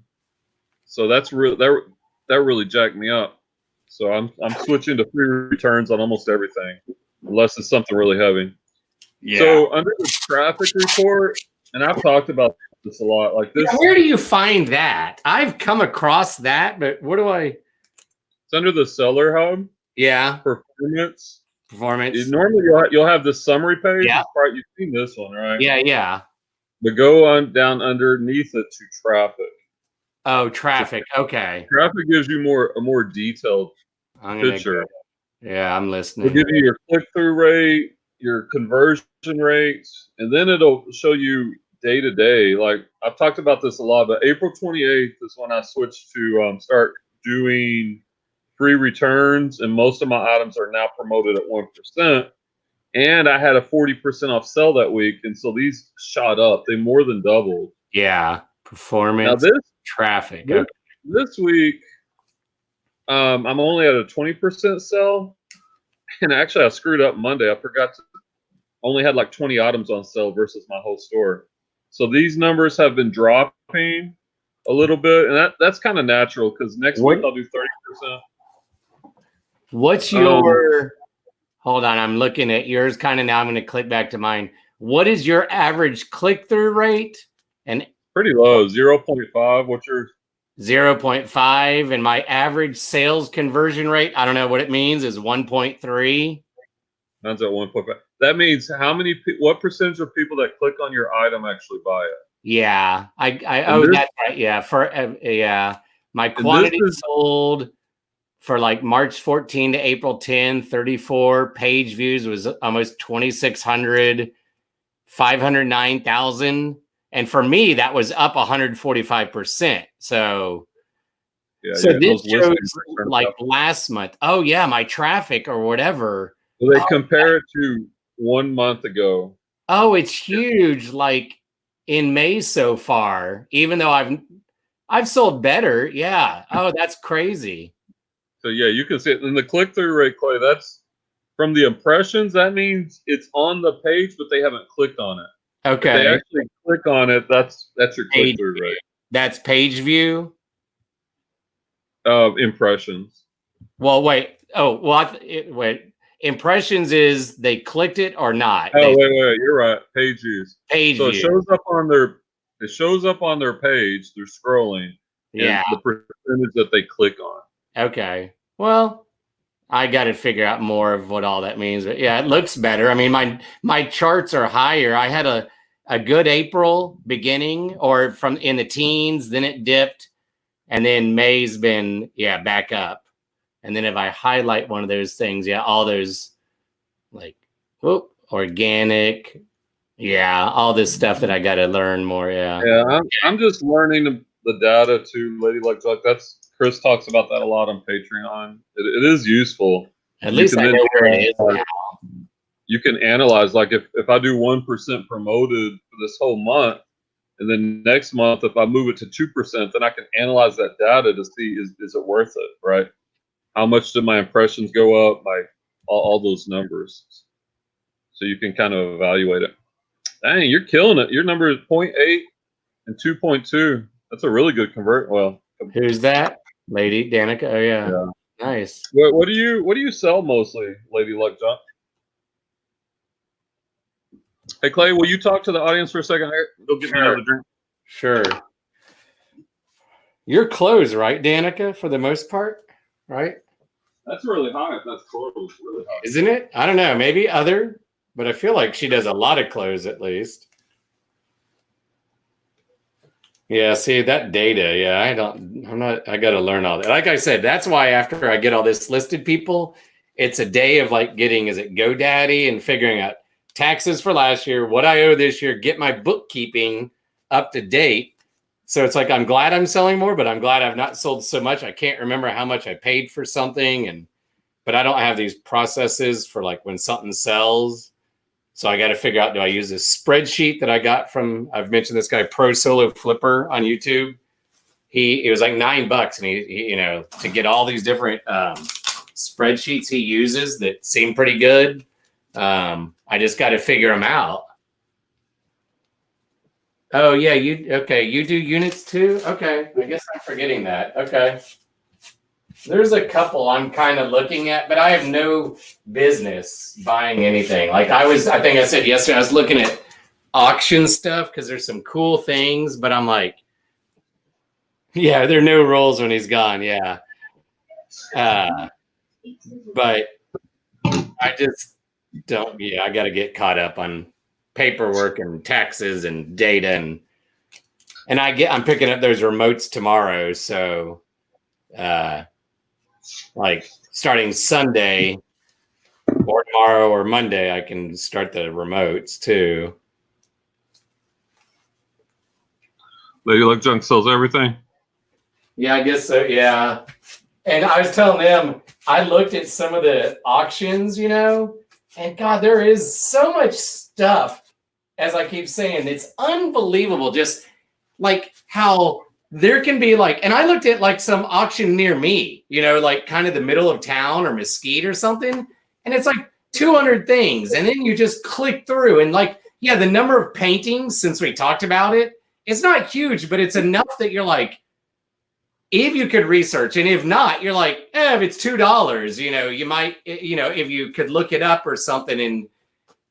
[SPEAKER 2] So that's that really jacked me up. So I'm switching to free returns on almost everything, unless it's something really heavy. Yeah. So under the traffic report, and I've talked about this a lot, like this.
[SPEAKER 1] Yeah, where do you find that? I've come across that, but what do I?
[SPEAKER 2] It's under the seller hub.
[SPEAKER 1] Yeah.
[SPEAKER 2] Performance. Normally you'll have the summary page.
[SPEAKER 1] Yeah.
[SPEAKER 2] You've seen this one, right?
[SPEAKER 1] Yeah.
[SPEAKER 2] But go on down underneath it to traffic.
[SPEAKER 1] Oh, traffic. Okay.
[SPEAKER 2] Traffic gives you a more detailed picture.
[SPEAKER 1] Yeah, I'm listening.
[SPEAKER 2] It'll give you your click-through rate, your conversion rates, and then it'll show you day to day. Like I've talked about this a lot, but April 28th is when I switched to start doing free returns, and most of my items are now promoted at 1%. And I had a 40% off sale that week, and so these shot up. They more than doubled.
[SPEAKER 1] Yeah, performance.
[SPEAKER 2] Now
[SPEAKER 1] traffic.
[SPEAKER 2] This week, I'm only at a 20% sell, and actually I screwed up Monday. I forgot to only had like 20 items on sale versus my whole store. So these numbers have been dropping a little bit, and that's kind of natural because next week I'll do 30%.
[SPEAKER 1] What's your? Hold on, I'm looking at yours kind of now. I'm going to click back to mine. What is your average click-through rate? And
[SPEAKER 2] pretty low, 0.5. What's your
[SPEAKER 1] 0.5? And my average sales conversion rate, I don't know what it means, is 1.3.
[SPEAKER 2] Mine's at 1.5. That means what percentage of people that click on your item actually buy it?
[SPEAKER 1] Yeah, that's right. Yeah, my quantity sold for like March 14 to April 10, 34 page views was almost 2,600, 509,000. And for me, that was up 145%. So this shows like last month. Oh yeah, my traffic or whatever
[SPEAKER 2] They compare it to 1 month ago.
[SPEAKER 1] Oh, it's huge. Like in May so far, even though I've sold better. Yeah. Oh, that's crazy.
[SPEAKER 2] So yeah, you can see it in the click-through rate, Clay. That's from the impressions. That means it's on the page, but they haven't clicked on it.
[SPEAKER 1] Okay.
[SPEAKER 2] If they actually click on it, that's your
[SPEAKER 1] Page
[SPEAKER 2] click-through rate.
[SPEAKER 1] That's page view.
[SPEAKER 2] Impressions.
[SPEAKER 1] Well, wait. Oh, well, wait. Impressions is they clicked it or not.
[SPEAKER 2] Oh, wait. You're right. Page views.
[SPEAKER 1] Page
[SPEAKER 2] so
[SPEAKER 1] view.
[SPEAKER 2] It shows up on their page. They're scrolling.
[SPEAKER 1] Yeah.
[SPEAKER 2] And the percentage that they click on.
[SPEAKER 1] Okay. Well, I got to figure out more of what all that means. But yeah, it looks better. I mean, my charts are higher. I had a good April beginning or from in the teens, then it dipped, and then May's been back up. And then if I highlight one of those things, all those like organic, all this stuff that I got to learn more.
[SPEAKER 2] Yeah, I'm just learning the data too, Lady Luck Duck. That's Chris talks about that a lot on Patreon. It is useful.
[SPEAKER 1] At least I know where it is now.
[SPEAKER 2] You can analyze, like if I do 1% promoted for this whole month, and then next month if I move it to 2%, then I can analyze that data to see is it worth it, right? How much did my impressions go up? Like all those numbers, so you can kind of evaluate it. Dang, you're killing it. Your number is 0.8 and 2.2. That's a really good convert. Well,
[SPEAKER 1] who's that? Lady Danica. Oh yeah. Nice.
[SPEAKER 2] What do you sell mostly, Lady Luck Junk? Hey Clay, will you talk to the audience for a second? Go get me another drink.
[SPEAKER 1] Sure. You're closed, right, Danica, for the most part, right?
[SPEAKER 2] That's really high. That's closed. Really high.
[SPEAKER 1] Isn't it? I don't know. Maybe other, but I feel like she does a lot of close at least. Yeah, see that data. I got to learn all that. Like I said, that's why after I get all this listed people, it's a day of like getting, is it GoDaddy and figuring out taxes for last year, what I owe this year, get my bookkeeping up to date. So it's like, I'm glad I'm selling more, but I'm glad I've not sold so much. I can't remember how much I paid for something. But I don't have these processes for like when something sells. So I got to figure out, do I use this spreadsheet that I got from, I've mentioned this guy, Pro Solo Flipper on YouTube. It was like $9 and he to get all these different spreadsheets he uses that seem pretty good. I just got to figure them out. Oh yeah. You do units too? Okay. I guess I'm forgetting that. Okay. There's a couple I'm kind of looking at, but I have no business buying anything. Like I think I said yesterday, I was looking at auction stuff because there's some cool things, but I'm like, there are no rules when he's gone. Yeah. But I just don't, I got to get caught up on paperwork and taxes and data and I'm picking up those remotes tomorrow. So, like starting Sunday or tomorrow or Monday, I can start the remotes too.
[SPEAKER 2] Lady Luck Junk sells everything.
[SPEAKER 1] Yeah, I guess so. Yeah. And I was telling them, I looked at some of the auctions, and God, there is so much stuff, as I keep saying, it's unbelievable. Just like how there can be like, and I looked at like some auction near me, like kind of the middle of town or Mesquite or something. And it's like 200 things. And then you just click through and like, the number of paintings, since we talked about it, it's not huge, but it's enough that you're like, if you could research, and if not, you're like, if it's $2, you might, if you could look it up or something. And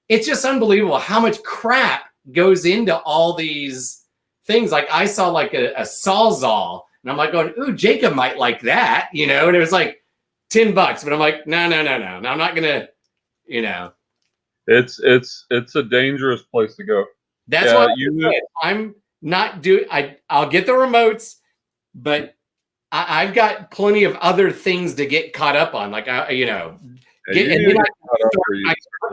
[SPEAKER 1] it's just unbelievable how much crap goes into all these things. Like I saw like a Sawzall, and I'm like going, ooh, Jacob might like that, and it was like $10, but I'm like, no, I'm not gonna,
[SPEAKER 2] It's a dangerous place to go.
[SPEAKER 1] That's why I'm not doing. I'll get the remotes, but I've got plenty of other things to get caught up on. Like and then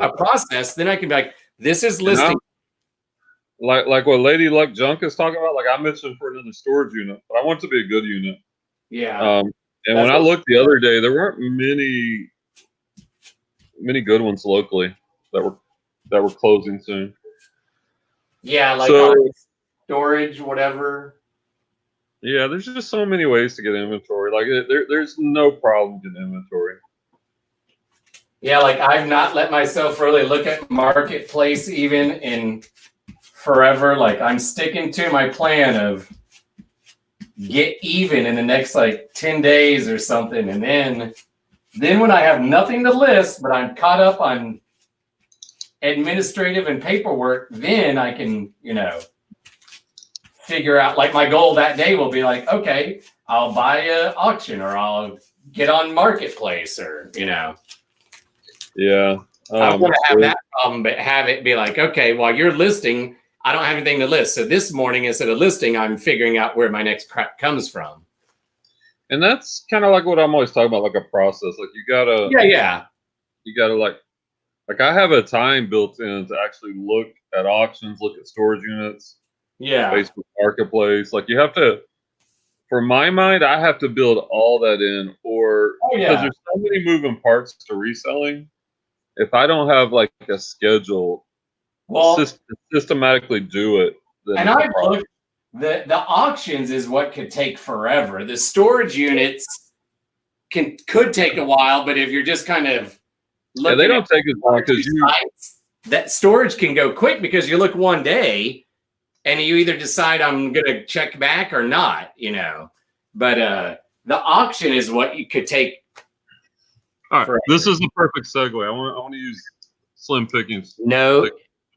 [SPEAKER 1] a process. Then I can be like, this is listing.
[SPEAKER 2] Like what Lady Luck Junk is talking about, like I mentioned for another storage unit, but I want it to be a good unit.
[SPEAKER 1] Yeah.
[SPEAKER 2] And when I looked the other day, there weren't many many good ones locally that were closing soon.
[SPEAKER 1] Yeah, like
[SPEAKER 2] So,
[SPEAKER 1] on storage, whatever.
[SPEAKER 2] yeah, there's just so many ways to get inventory. Like there's no problem getting inventory.
[SPEAKER 1] Yeah, like I've not let myself really look at Marketplace even in forever. Like I'm sticking to my plan of get even in the next like 10 days or something. And then when I have nothing to list, but I'm caught up on administrative and paperwork, then I can, figure out, like my goal that day will be like, okay, I'll buy an auction or I'll get on Marketplace or,
[SPEAKER 2] Yeah.
[SPEAKER 1] I don't want to have that problem, but have it be like, okay, while you're listing, I don't have anything to list. So this morning, instead of listing, I'm figuring out where my next crap comes from.
[SPEAKER 2] And that's kind of like what I'm always talking about, like a process. Like you gotta, you gotta like I have a time built in to actually look at auctions, look at storage units, Facebook Marketplace. Like you have to, for my mind, I have to build all that in, or because there's so many moving parts to reselling. If I don't have like a schedule, systematically do it.
[SPEAKER 1] And I've looked, the auctions is what could take forever. The storage units could take a while, but if you're just kind of looking,
[SPEAKER 2] they don't take as long because
[SPEAKER 1] that storage can go quick because you look one day and you either decide I'm going to check back or not, But the auction is what you could take.
[SPEAKER 2] All right, forever. This is the perfect segue. I want to use Slim Pickings.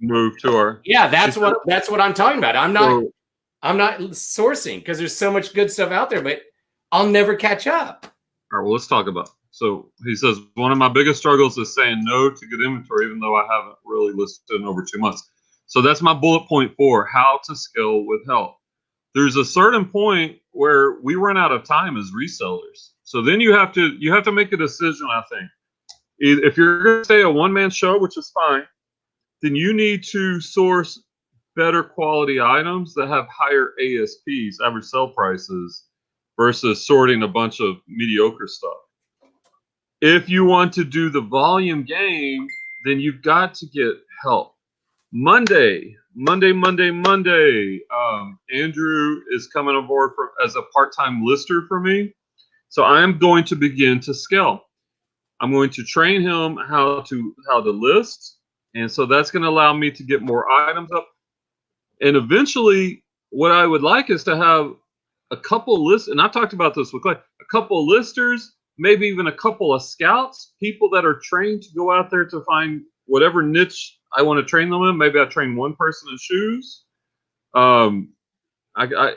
[SPEAKER 2] Move to our.
[SPEAKER 1] Yeah, that's what I'm talking about. I'm not sourcing because there's so much good stuff out there, but I'll never catch up.
[SPEAKER 2] All right, well, let's talk about it. So he says, one of my biggest struggles is saying no to good inventory, even though I haven't really listed in over 2 months. So that's my bullet point 4, how to scale with help. There's a certain point where we run out of time as resellers. So then you have to make a decision, I think. If you're going to stay a one-man show, which is fine, then you need to source better quality items that have higher ASPs, average sale prices, versus sorting a bunch of mediocre stuff. If you want to do the volume game, then you've got to get help. Monday. Andrew is coming on board as a part-time lister for me. So I'm going to begin to scale. I'm going to train him how to list. And so that's going to allow me to get more items up. And eventually, what I would like is to have a couple lists, and I talked about this with Clay, a couple listers, maybe even a couple of scouts, people that are trained to go out there to find whatever niche I want to train them in. Maybe I train one person in shoes.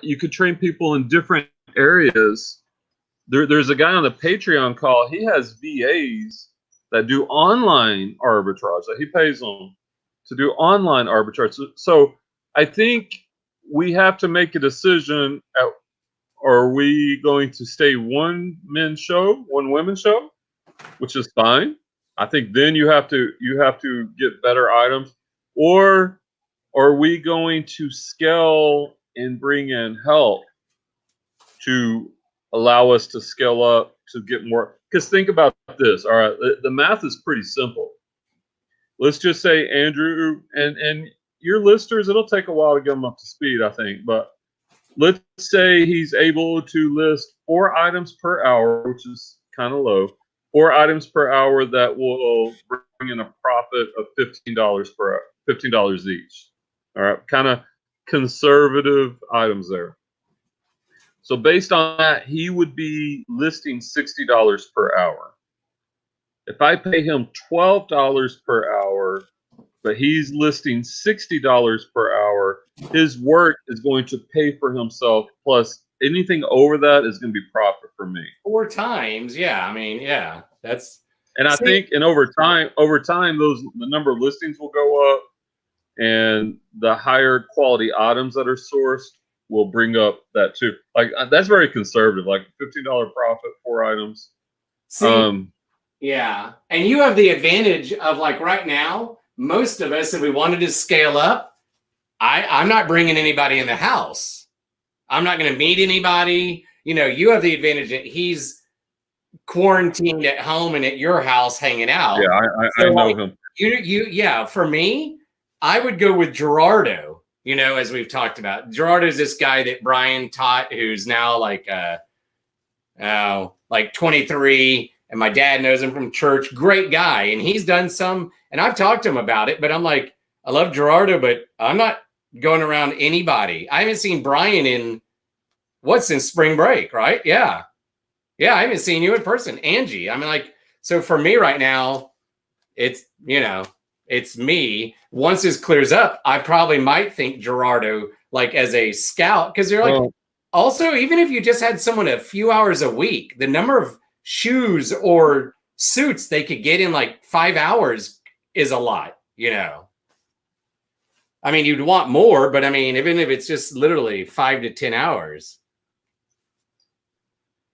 [SPEAKER 2] You could train people in different areas. There's a guy on the Patreon call. He has VAs that do online arbitrage, that he pays them to do online arbitrage. So I think we have to make a decision. Are we going to stay one men's show, one women's show, which is fine. I think then you have to get better items, or are we going to scale and bring in help to allow us to scale up to get more? Because think about this. All right, the math is pretty simple. Let's just say Andrew and your listers, it'll take a while to get them up to speed, I think, but let's say he's able to list 4 items per hour, which is kind of low. 4 items per hour that will bring in a profit of $15 per hour, $15 each. All right, kind of conservative items there. So based on that, he would be listing $60 per hour. If I pay him $12 per hour, but he's listing $60 per hour, his work is going to pay for himself, plus anything over that is going to be profit for me.
[SPEAKER 1] 4 times, yeah. I mean, yeah, that's.
[SPEAKER 2] And I think, and over time, the number of listings will go up, and the higher quality items that are sourced will bring up that too. Like that's very conservative, like $15 profit, 4 items.
[SPEAKER 1] Yeah, and you have the advantage of, like, right now, most of us, if we wanted to scale up, I'm not bringing anybody in the house. I'm not going to meet anybody. You have the advantage that he's quarantined at home and at your house hanging out.
[SPEAKER 2] Yeah, I know him.
[SPEAKER 1] Yeah, for me, I would go with Gerardo, as we've talked about. Gerardo's this guy that Brian taught who's now like 23, and my dad knows him from church. Great guy. And he's done some, and I've talked to him about it, but I'm like, I love Gerardo, but I'm not going around anybody. I haven't seen Brian since spring break, right? Yeah. Yeah, I haven't seen you in person. Angie. I mean, like, so for me right now, it's, it's me. Once this clears up, I probably might think Gerardo, like as a scout, because they're like, also, even if you just had someone a few hours a week, the number of shoes or suits they could get in like 5 hours is a lot, I mean, you'd want more, but I mean, even if it's just literally 5 to 10 hours.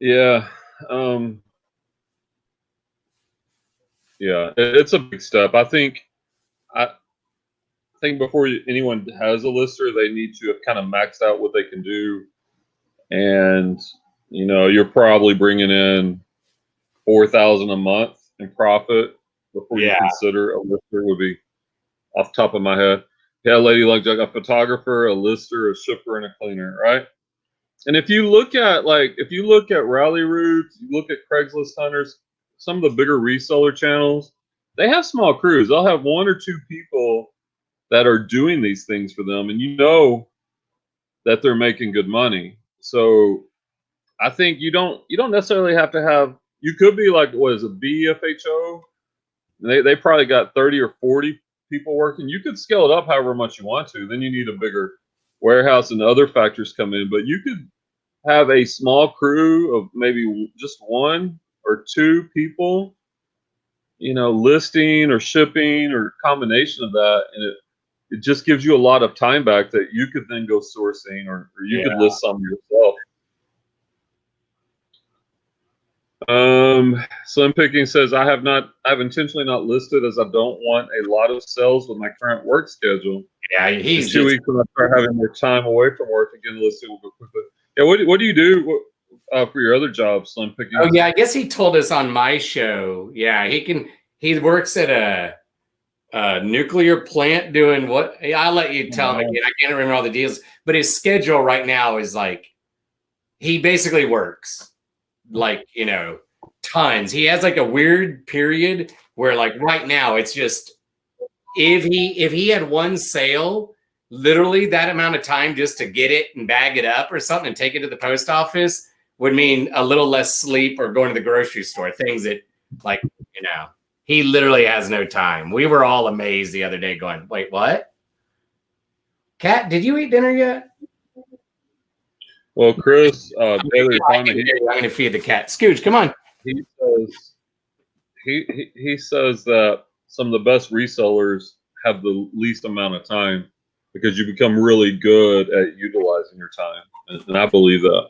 [SPEAKER 2] Yeah. Yeah, it's a big step. I think before anyone has a lister, they need to have kind of maxed out what they can do. And, you're probably bringing in $4,000 a month in profit before you consider a lister. Would be off the top of my head. Yeah, lady like a photographer, a lister, a shipper, and a cleaner, right? And if you look at Rally Routes, you look at Craigslist Hunters, some of the bigger reseller channels, they have small crews. They'll have 1 or 2 people that are doing these things for them, and that they're making good money. So I think you don't necessarily have to have. You could be like, what is it, BFHO? They probably got 30 or 40 people working. You could scale it up however much you want to. Then you need a bigger warehouse and other factors come in. But you could have a small crew of maybe just 1 or 2 people, listing or shipping or combination of that, and it just gives you a lot of time back that you could then go sourcing or you could list some yourself. Slim Picking says, I've intentionally not listed as I don't want a lot of sales with my current work schedule.
[SPEAKER 1] Yeah, he's
[SPEAKER 2] 2 weeks when I start having more time away from work, again, listing will go quickly. Yeah, what do you do for your other job, Slim Picking?
[SPEAKER 1] Oh yeah, I guess he told us on my show. Yeah, he works at a nuclear plant doing what? I'll let you tell him again. I can't remember all the deals, but his schedule right now is like, he basically works like, tons. He has like a weird period where like right now it's just, if he had 1 sale, literally that amount of time just to get it and bag it up or something and take it to the post office would mean a little less sleep or going to the grocery store, things that like, he literally has no time. We were all amazed the other day going, wait, what? Kat, did you eat dinner yet?
[SPEAKER 2] Well, Chris,
[SPEAKER 1] I'm going to feed the cat. Scooch, come on.
[SPEAKER 2] He says that some of the best resellers have the least amount of time because you become really good at utilizing your time, and I believe that.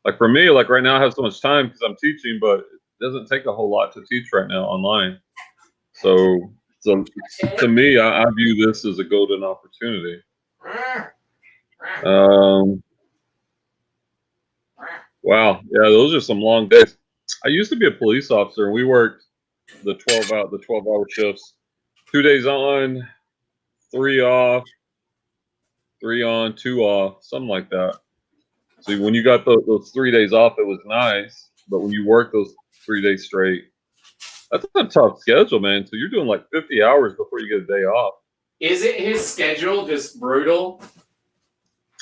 [SPEAKER 2] Like for me, like right now, I have so much time because I'm teaching, but it doesn't take a whole lot to teach right now online. So to me, I view this as a golden opportunity. Wow, yeah, those are some long days. I used to be a police officer, and we worked the 12-hour shifts, 2 days on, 3 off, 3 on, 2 off, something like that. So when you got those 3 days off, it was nice. But when you work those 3 days straight, that's a tough schedule, man. So you're doing like 50 hours before you get a day off.
[SPEAKER 1] Is it his schedule just brutal?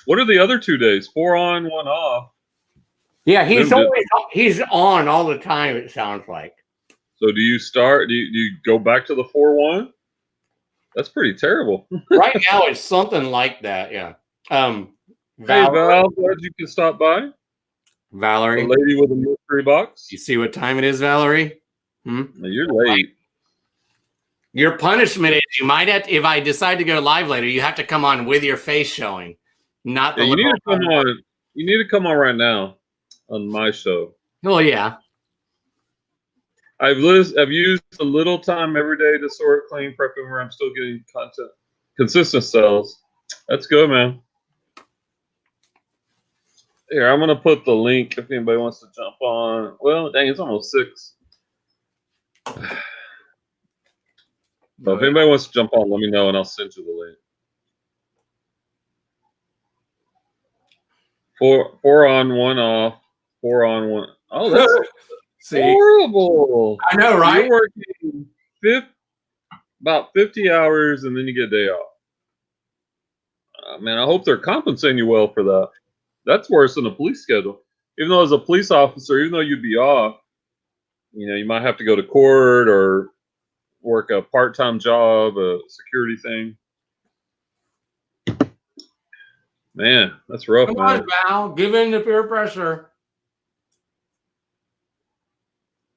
[SPEAKER 2] What are the other 2 days? 4 on, 1 off.
[SPEAKER 1] Yeah, he's on all the time, it sounds like.
[SPEAKER 2] So do you go back to the 4-1? That's pretty terrible.
[SPEAKER 1] Right now it's something like that, yeah.
[SPEAKER 2] Hey Val, glad you can stop by.
[SPEAKER 1] Valerie.
[SPEAKER 2] The lady with a mystery box.
[SPEAKER 1] You see what time it is, Valerie?
[SPEAKER 2] You're late.
[SPEAKER 1] Your punishment is you might have to, if I decide to go live later, you have to come on with your face showing. Not the
[SPEAKER 2] you need to come on. You need to come on right now on my show.
[SPEAKER 1] Oh yeah.
[SPEAKER 2] I've used a little time every day to sort, clean, prep, and where I'm still getting consistent sales. That's good, man. Here, I'm gonna put the link if anybody wants to jump on. Well, dang, it's almost 6. So if anybody wants to jump on, let me know and I'll send you the link. 4 on, 1 off. 4 on, 1. Oh, that's horrible.
[SPEAKER 1] I know, right?
[SPEAKER 2] So you're working about 50 hours and then you get a day off. Man, I hope they're compensating you well for that. That's worse than a police schedule. Even though as a police officer, even though you'd be off, you might have to go to court or work a part-time job, a security thing. Man, that's rough,
[SPEAKER 1] Come on, Val. Give in to peer pressure.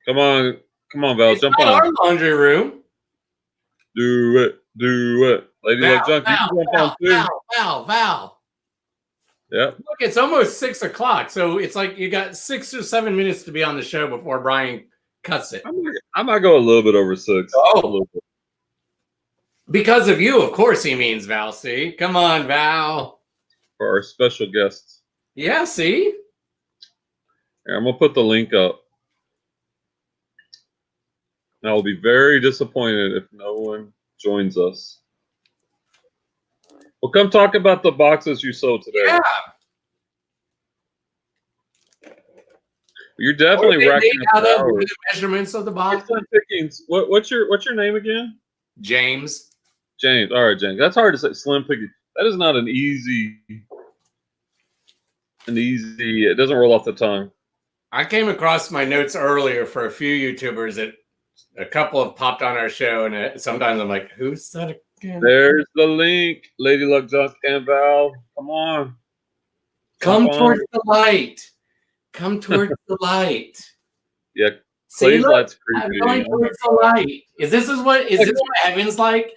[SPEAKER 2] Come on, Val.
[SPEAKER 1] It's
[SPEAKER 2] jump
[SPEAKER 1] not
[SPEAKER 2] on.
[SPEAKER 1] our laundry room.
[SPEAKER 2] Do it. Lady Luck Junk, you can jump on too.
[SPEAKER 1] Val.
[SPEAKER 2] Yep.
[SPEAKER 1] Look, it's almost 6 o'clock, so it's like you got 6 or 7 minutes to be on the show before Brian cuts it.
[SPEAKER 2] I might go a little bit over 6.
[SPEAKER 1] Oh, because of you, of course he means Val. See, come on, Val.
[SPEAKER 2] For our special guests.
[SPEAKER 1] Yeah, see.
[SPEAKER 2] Here, I'm gonna put the link up. I will be very disappointed if no one joins us. Well, come talk about the boxes you sold today.
[SPEAKER 1] Yeah.
[SPEAKER 2] You're definitely racking up hours.
[SPEAKER 1] The measurements of the box.
[SPEAKER 2] What's your name again?
[SPEAKER 1] James.
[SPEAKER 2] James. All right, James. That's hard to say. Slim Piggy. That is not an easy. It doesn't roll off the tongue.
[SPEAKER 1] I came across my notes earlier for a few YouTubers that a couple have popped on our show, and sometimes I'm like, who's that again?
[SPEAKER 2] There's the link, Lady Luck Junk and Val. Come on.
[SPEAKER 1] Come towards the light. Come towards the light.
[SPEAKER 2] Yeah, Clay's light's creepy.
[SPEAKER 1] I'm going towards the light. Is this what heaven's like?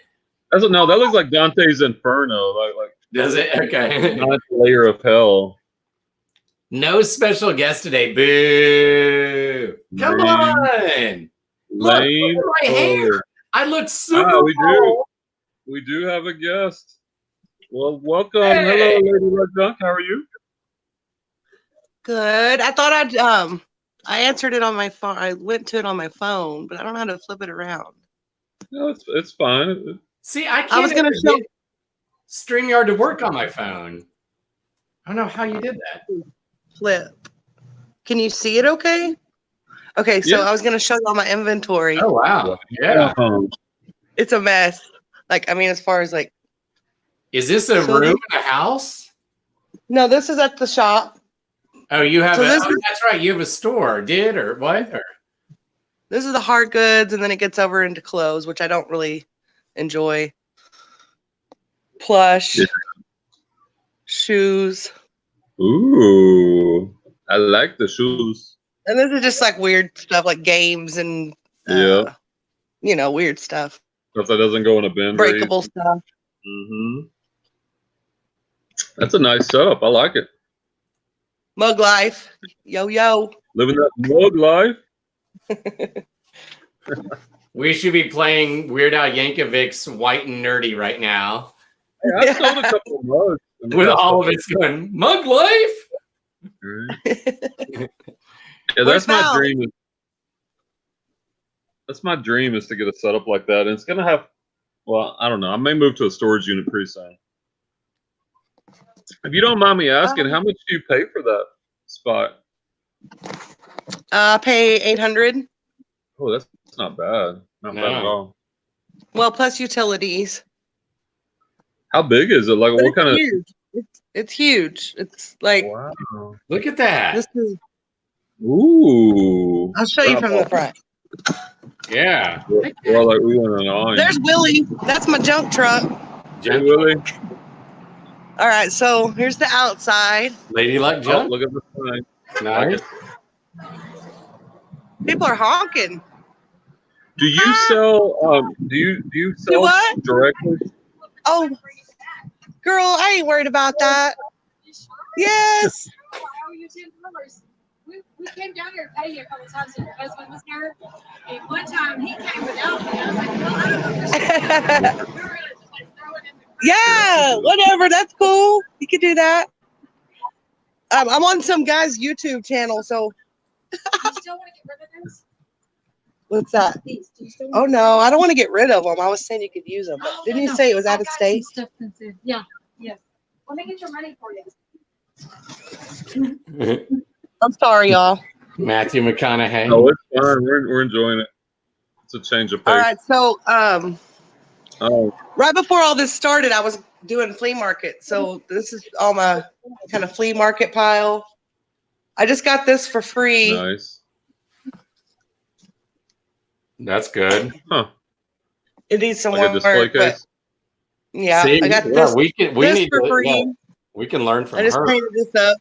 [SPEAKER 2] That looks like Dante's Inferno. Like
[SPEAKER 1] does it? Okay.
[SPEAKER 2] Ninth layer of hell.
[SPEAKER 1] No special guest today. Boo! Come on. Look at my hair. I look super cool.
[SPEAKER 2] We do have a guest. Well, welcome. Hey. Hello, Lady Luck Junk. How are you?
[SPEAKER 4] Good. I thought I answered it on my phone. I went to it on my phone, but I don't know how to flip it around.
[SPEAKER 2] No, it's fine.
[SPEAKER 1] See, I
[SPEAKER 4] was gonna show
[SPEAKER 1] StreamYard to work on my phone. I don't know how you did that.
[SPEAKER 4] Flip. Can you see it okay? Okay, so I was gonna show you all my inventory.
[SPEAKER 1] Oh wow. Yeah.
[SPEAKER 4] It's a mess. As far as
[SPEAKER 1] is this a room in a house?
[SPEAKER 4] No, this is at the shop.
[SPEAKER 1] Oh, you have that's right. You have a store, or what?
[SPEAKER 4] This is the hard goods, and then it gets over into clothes, which I don't really enjoy. Plush, shoes.
[SPEAKER 2] Ooh, I like the shoes.
[SPEAKER 4] And this is just weird stuff, like games and weird stuff.
[SPEAKER 2] Stuff that doesn't go in a bin.
[SPEAKER 4] Breakable stuff.
[SPEAKER 2] Mm-hmm. That's a nice setup. I like it.
[SPEAKER 4] Mug life. Yo.
[SPEAKER 2] Living that mug life.
[SPEAKER 1] We should be playing Weird Al Yankovic's White and Nerdy right now.
[SPEAKER 2] Hey, I sold a couple of mugs.
[SPEAKER 1] With all of it's going, mug life?
[SPEAKER 2] Yeah, that's my dream. That's my dream is to get a setup like that. And it's going to have, well, I don't know. I may move to a storage unit pretty soon. If you don't mind me asking, how much do you pay for that spot?
[SPEAKER 4] I pay $800.
[SPEAKER 2] Oh, that's not bad. Not bad at all.
[SPEAKER 4] Well, plus utilities.
[SPEAKER 2] How big is it? What kind of?
[SPEAKER 4] Huge. It's huge. It's
[SPEAKER 2] wow.
[SPEAKER 1] Look at that.
[SPEAKER 4] This is.
[SPEAKER 2] Ooh.
[SPEAKER 4] I'll show you from the front.
[SPEAKER 1] Yeah.
[SPEAKER 2] Well, we went on.
[SPEAKER 4] There's Willie. That's my junk truck.
[SPEAKER 2] Hey, Willie.
[SPEAKER 4] All right, so here's the outside.
[SPEAKER 1] Lady Luck Junk.
[SPEAKER 2] Look at the sign.
[SPEAKER 1] Nice.
[SPEAKER 4] People are honking.
[SPEAKER 2] Do you sell? Do you sell
[SPEAKER 4] what?
[SPEAKER 2] directly?
[SPEAKER 4] Oh, girl, I ain't worried about that. Yes.
[SPEAKER 5] We came down here to pay you a couple times and your husband was here. And one time he came without me. I was like, well, I don't know if this is we were gonna just throw it in the
[SPEAKER 4] yeah, whatever. That's cool. You can do that. I'm on some guy's YouTube channel, so.
[SPEAKER 5] Do you still want to get rid of those?
[SPEAKER 4] What's that?
[SPEAKER 5] These. Do you still
[SPEAKER 4] Oh
[SPEAKER 5] want
[SPEAKER 4] no, I don't want to get rid of them. I was saying you could use them, but didn't you say it was out of state?
[SPEAKER 5] Stuff that's in. Yeah. Yes. Let me get your money for you.
[SPEAKER 4] I'm sorry, y'all.
[SPEAKER 1] Matthew McConaughey.
[SPEAKER 2] Oh, it's fine. We're enjoying it. It's a change of pace.
[SPEAKER 4] All right, so
[SPEAKER 2] Oh,
[SPEAKER 4] right before all this started, I was doing flea market. So this is all my kind of flea market pile. I just got this for free.
[SPEAKER 2] nice.
[SPEAKER 1] That's good.
[SPEAKER 2] Huh.
[SPEAKER 4] It needs some
[SPEAKER 2] Like a display
[SPEAKER 4] work, but
[SPEAKER 2] case?
[SPEAKER 4] yeah,
[SPEAKER 1] See,
[SPEAKER 4] I got
[SPEAKER 1] yeah,
[SPEAKER 4] this.
[SPEAKER 1] we
[SPEAKER 4] This
[SPEAKER 1] need
[SPEAKER 4] for
[SPEAKER 1] to,
[SPEAKER 4] free.
[SPEAKER 1] yeah, we can learn from
[SPEAKER 4] I just
[SPEAKER 1] her.
[SPEAKER 4] painted this up.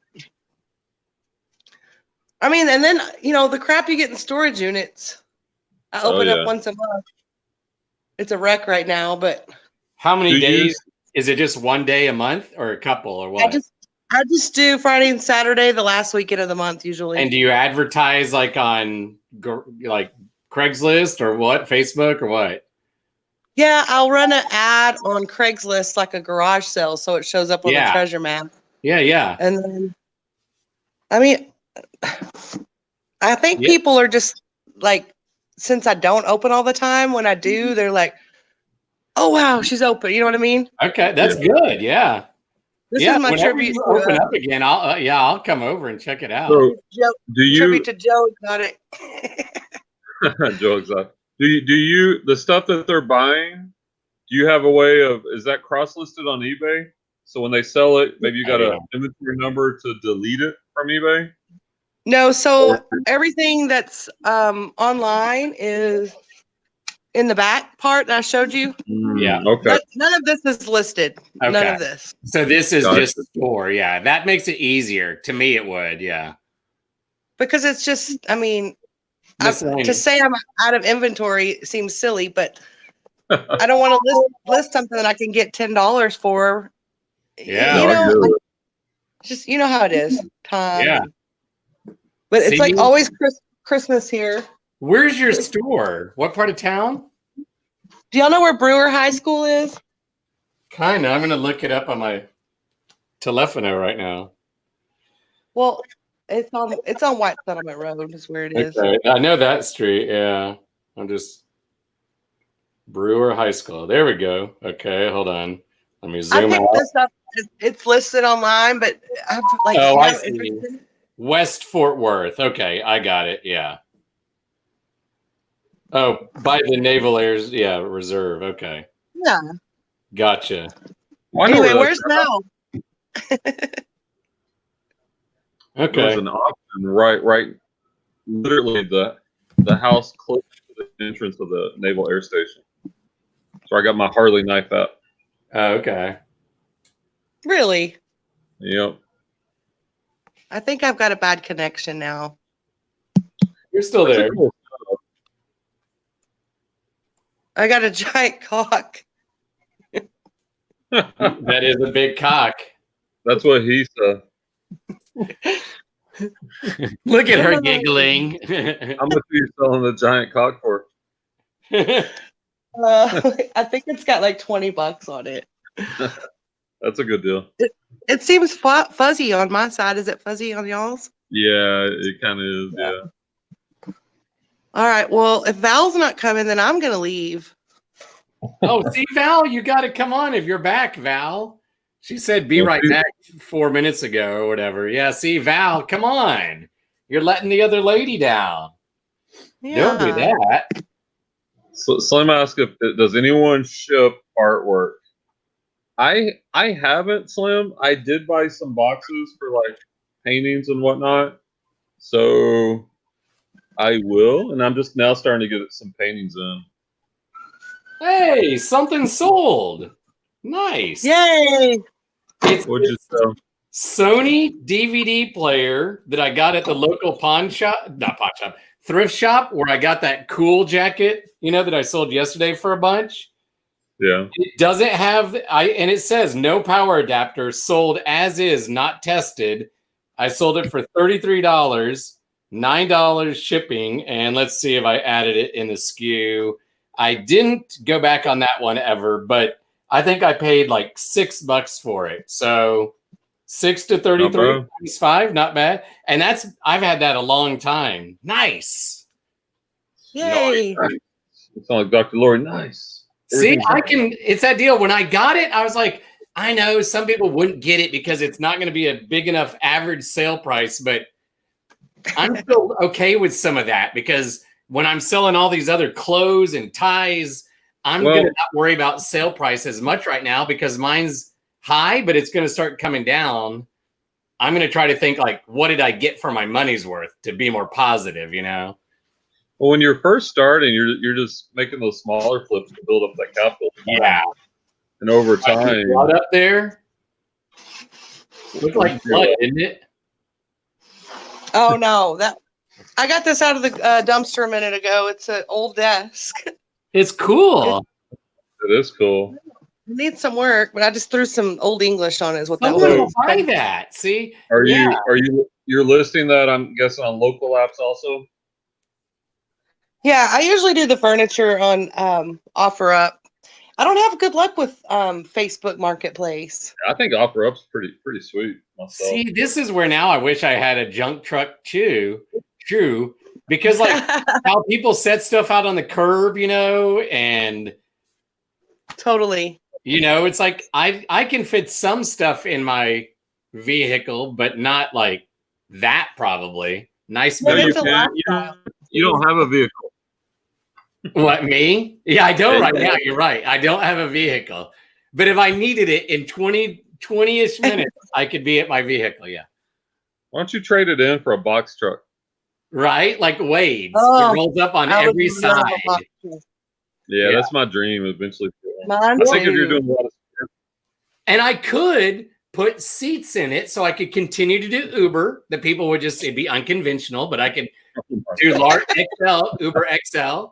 [SPEAKER 4] I mean, and then the crap you get in storage units. I open up
[SPEAKER 2] yeah.
[SPEAKER 4] once a month. It's a wreck right now, but
[SPEAKER 1] How many
[SPEAKER 2] Do you
[SPEAKER 1] days?
[SPEAKER 2] use-
[SPEAKER 1] Is it just one day a month or a couple or what?
[SPEAKER 4] I just do Friday and Saturday, the last weekend of the month usually.
[SPEAKER 1] And do you advertise like on like Craigslist or what? Facebook or what?
[SPEAKER 4] Yeah, I'll run an ad on Craigslist like a garage sale, so it shows up on the
[SPEAKER 1] Yeah.
[SPEAKER 4] treasure map.
[SPEAKER 1] Yeah, yeah.
[SPEAKER 4] And then, I mean, I think
[SPEAKER 1] Yeah.
[SPEAKER 4] people are just like, since I don't open all the time, when I do, they're like, "Oh wow, she's open." You know what I mean?
[SPEAKER 1] Okay, that's good. Yeah.
[SPEAKER 4] This
[SPEAKER 1] yeah,
[SPEAKER 4] is my
[SPEAKER 1] whenever
[SPEAKER 4] tribute.
[SPEAKER 1] you open up again, I'll come over and check it out.
[SPEAKER 2] So,
[SPEAKER 4] Joe,
[SPEAKER 2] do you
[SPEAKER 4] tribute to Joe got it.
[SPEAKER 2] Joe exactly. Do you the stuff that they're buying? Do you have a way of is that cross listed on eBay? So when they sell it, maybe you got an inventory number to delete it from eBay.
[SPEAKER 4] No, so everything that's online is in the back part that I showed you.
[SPEAKER 1] Yeah.
[SPEAKER 2] Okay.
[SPEAKER 4] None of this is listed. None
[SPEAKER 1] Okay.
[SPEAKER 4] of this.
[SPEAKER 1] So this is
[SPEAKER 2] Gotcha.
[SPEAKER 1] just store. Yeah, that makes it easier. To me, it would. Yeah.
[SPEAKER 4] Because it's just, I mean, to
[SPEAKER 1] Miscellaneous.
[SPEAKER 4] say I'm out of inventory seems silly, but I don't want to list something that I can get $10 for.
[SPEAKER 1] Yeah.
[SPEAKER 4] You
[SPEAKER 2] I
[SPEAKER 4] know,
[SPEAKER 2] get it.
[SPEAKER 4] just you know how it is. Time.
[SPEAKER 1] Yeah.
[SPEAKER 4] But it's like
[SPEAKER 1] See?
[SPEAKER 4] always Christmas here.
[SPEAKER 1] Where's your store? What part of town?
[SPEAKER 4] Do y'all know where Brewer High School is?
[SPEAKER 1] Kind of. I'm gonna look it up on my telefono right now.
[SPEAKER 4] Well, it's on White Settlement Road is where it is.
[SPEAKER 1] Okay, I know that street. Yeah, I'm just Brewer High School. There we go. Okay, hold on. Let me
[SPEAKER 4] I
[SPEAKER 1] zoom
[SPEAKER 4] picked
[SPEAKER 1] out.
[SPEAKER 4] this up. It's listed online, but I've like.
[SPEAKER 1] Oh, I
[SPEAKER 4] have
[SPEAKER 1] see.
[SPEAKER 4] interested-
[SPEAKER 1] West Fort Worth. Okay, I got it. Yeah. Oh, by the Naval Air Reserve. Okay,
[SPEAKER 4] Yeah.
[SPEAKER 1] gotcha.
[SPEAKER 2] I know
[SPEAKER 4] Anyway,
[SPEAKER 2] where
[SPEAKER 4] where's
[SPEAKER 2] that's
[SPEAKER 4] Mel?
[SPEAKER 2] at.
[SPEAKER 1] Okay.
[SPEAKER 2] There's an option right, literally the house close to the entrance of the Naval Air Station. So I got my Harley knife out.
[SPEAKER 1] Oh, okay.
[SPEAKER 4] Really?
[SPEAKER 2] Yep.
[SPEAKER 4] I think I've got a bad connection now.
[SPEAKER 1] You're still there.
[SPEAKER 4] I got a giant cock.
[SPEAKER 1] That is a big cock.
[SPEAKER 2] That's what he said.
[SPEAKER 1] Look at her giggling.
[SPEAKER 2] How much are you selling the giant cock for?
[SPEAKER 4] I think it's got like $20 on it.
[SPEAKER 2] That's a good deal.
[SPEAKER 4] It seems fuzzy on my side. Is it fuzzy on y'all's?
[SPEAKER 2] Yeah, it kind of is. Yeah.
[SPEAKER 4] All right. Well, if Val's not coming, then I'm gonna leave.
[SPEAKER 1] Oh, see, Val, you got to come on if you're back, Val. She said, "Be right back" 4 minutes ago or whatever. Yeah, see, Val, come on. You're letting the other lady down.
[SPEAKER 4] Yeah.
[SPEAKER 1] Don't do that.
[SPEAKER 2] So Slim asked if does anyone ship artwork. I haven't, Slim. I did buy some boxes for like paintings and whatnot. So I will, and I'm just now starting to get some paintings in.
[SPEAKER 1] Hey, something sold. Nice.
[SPEAKER 4] Yay!
[SPEAKER 1] It's
[SPEAKER 2] What'd you sell?
[SPEAKER 1] Sony DVD player that I got at the local thrift shop where I got that cool jacket, that I sold yesterday for a bunch.
[SPEAKER 2] Yeah.
[SPEAKER 1] It doesn't have and it says no power adapter, sold as is, not tested. I sold it for $33, $9 shipping, and let's see if I added it in the SKU. I didn't go back on that one ever, but I think I paid like $6 for it. So 6 to 33 times 5, not bad. And I've had that a long time. Nice.
[SPEAKER 4] Yay.
[SPEAKER 2] Nice. It sounds like Dr. Lori. Nice.
[SPEAKER 1] See, it's that deal. When I got it, I was like, I know some people wouldn't get it because it's not going to be a big enough average sale price, but I'm still okay with some of that because when I'm selling all these other clothes and ties, I'm going to not worry about sale price as much right now because mine's high, but it's going to start coming down. I'm going to try to think like, what did I get for my money's worth to be more positive, you know?
[SPEAKER 2] Well, when you're first starting, you're just making those smaller flips to build up that capital.
[SPEAKER 1] Yeah.
[SPEAKER 2] And over time,
[SPEAKER 1] blood up there. Looked like blood, didn't it?
[SPEAKER 4] Oh no, I got this out of the dumpster a minute ago. It's an old desk.
[SPEAKER 1] It's cool.
[SPEAKER 2] It is cool.
[SPEAKER 4] It needs some work, but I just threw some old English on it. Is what that
[SPEAKER 1] Someone will
[SPEAKER 4] was.
[SPEAKER 1] buy that. See,
[SPEAKER 2] you're listing that? I'm guessing on local apps also.
[SPEAKER 4] Yeah, I usually do the furniture on OfferUp. I don't have good luck with Facebook Marketplace.
[SPEAKER 2] I think OfferUp's pretty sweet myself.
[SPEAKER 1] See, this is where now I wish I had a junk truck too, because like how people set stuff out on the curb, you know, and
[SPEAKER 4] totally,
[SPEAKER 1] you know, it's like I can fit some stuff in my vehicle, but not like that probably. Nice.
[SPEAKER 2] No, you can't. You don't have a vehicle.
[SPEAKER 1] What, me? Yeah, I don't right now. You're right. I don't have a vehicle. But if I needed it in 20-ish minutes, I could be at my vehicle, yeah.
[SPEAKER 2] Why don't you trade it in for a box truck?
[SPEAKER 1] Right? Like Wade's.
[SPEAKER 4] Oh,
[SPEAKER 1] it rolls up on every side.
[SPEAKER 2] Yeah, that's my dream eventually.
[SPEAKER 4] Mine
[SPEAKER 2] I think if you're doing a lot of stuff.
[SPEAKER 1] And I could put seats in it so I could continue to do Uber. The people would just, it'd be unconventional, but I could do large XL, Uber XL.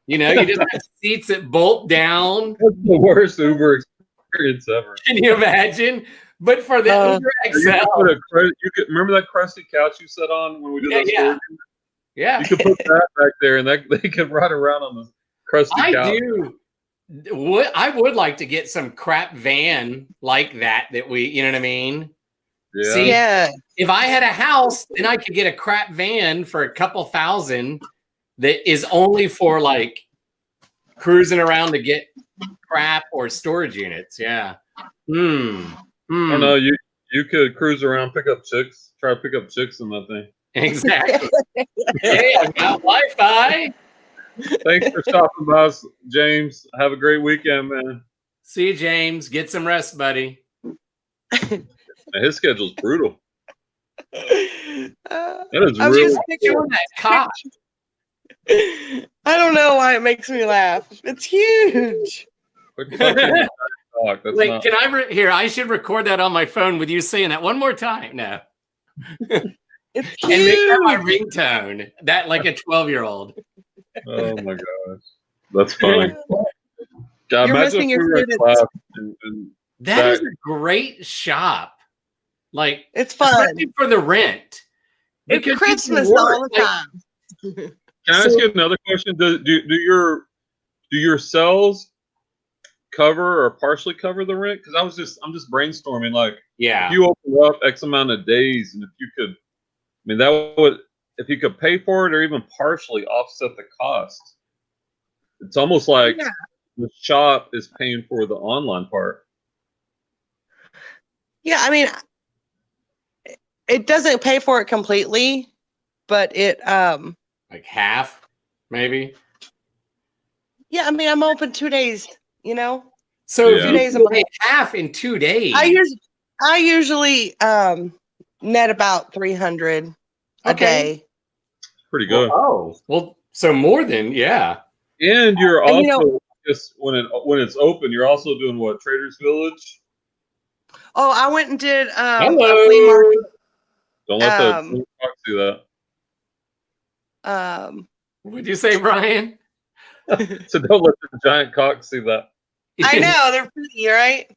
[SPEAKER 1] You know, you just have seats that bolt down.
[SPEAKER 2] That's the worst Uber experience ever.
[SPEAKER 1] Can you imagine? But for the Uber XL,
[SPEAKER 2] you could remember that crusty couch you sat on when we did that story?
[SPEAKER 1] Yeah.
[SPEAKER 2] You could put that back there, and they could ride around on the crusty couch.
[SPEAKER 1] I would like to get some crap van like that we, you know what I mean?
[SPEAKER 2] Yeah.
[SPEAKER 1] See, if I had a house, then I could get a crap van for a couple $1,000 that is only for like cruising around to get crap or storage units. Yeah.
[SPEAKER 2] I don't know. You could cruise around, try to pick up chicks in that thing.
[SPEAKER 1] Exactly. Hey, I've got Wi-Fi.
[SPEAKER 2] Thanks for stopping by, James. Have a great weekend, man.
[SPEAKER 1] See you, James. Get some rest, buddy.
[SPEAKER 2] His schedule's brutal. That is
[SPEAKER 4] I'm
[SPEAKER 2] really
[SPEAKER 4] just picturing
[SPEAKER 1] that cock.
[SPEAKER 4] I don't know why it makes me laugh. It's huge.
[SPEAKER 1] Wait, can I should record that on my phone with you saying that one more time now.
[SPEAKER 4] It's huge.
[SPEAKER 1] And make that my ringtone. That like a 12-year-old.
[SPEAKER 2] Oh my gosh. That's funny. God,
[SPEAKER 4] You're missing your students.
[SPEAKER 1] That is a great shop. Like,
[SPEAKER 4] it's fun
[SPEAKER 1] for the rent.
[SPEAKER 4] It's Christmas all the time.
[SPEAKER 2] Can I ask you another question? Do your sales cover or partially cover the rent? Because I'm just brainstorming. Like, if you open up X amount of days, and if you could, if you could pay for it or even partially offset the cost, it's almost like the shop is paying for the online part.
[SPEAKER 4] Yeah, I mean, it doesn't pay for it completely, but it
[SPEAKER 1] like half, maybe.
[SPEAKER 4] Yeah, I mean, I'm open 2 days, you know.
[SPEAKER 1] So
[SPEAKER 4] 2 days a month.
[SPEAKER 1] Half in 2 days.
[SPEAKER 4] I usually net about 300 a day.
[SPEAKER 2] Pretty good.
[SPEAKER 1] Well, so more than
[SPEAKER 2] And you're also just when it's open, you're also doing what, Traders Village?
[SPEAKER 4] Oh, I went and did a flea market.
[SPEAKER 2] Don't let the talk do
[SPEAKER 1] that. What'd you say, Brian?
[SPEAKER 2] So don't let the giant cock see that.
[SPEAKER 4] I know, they're pretty, right?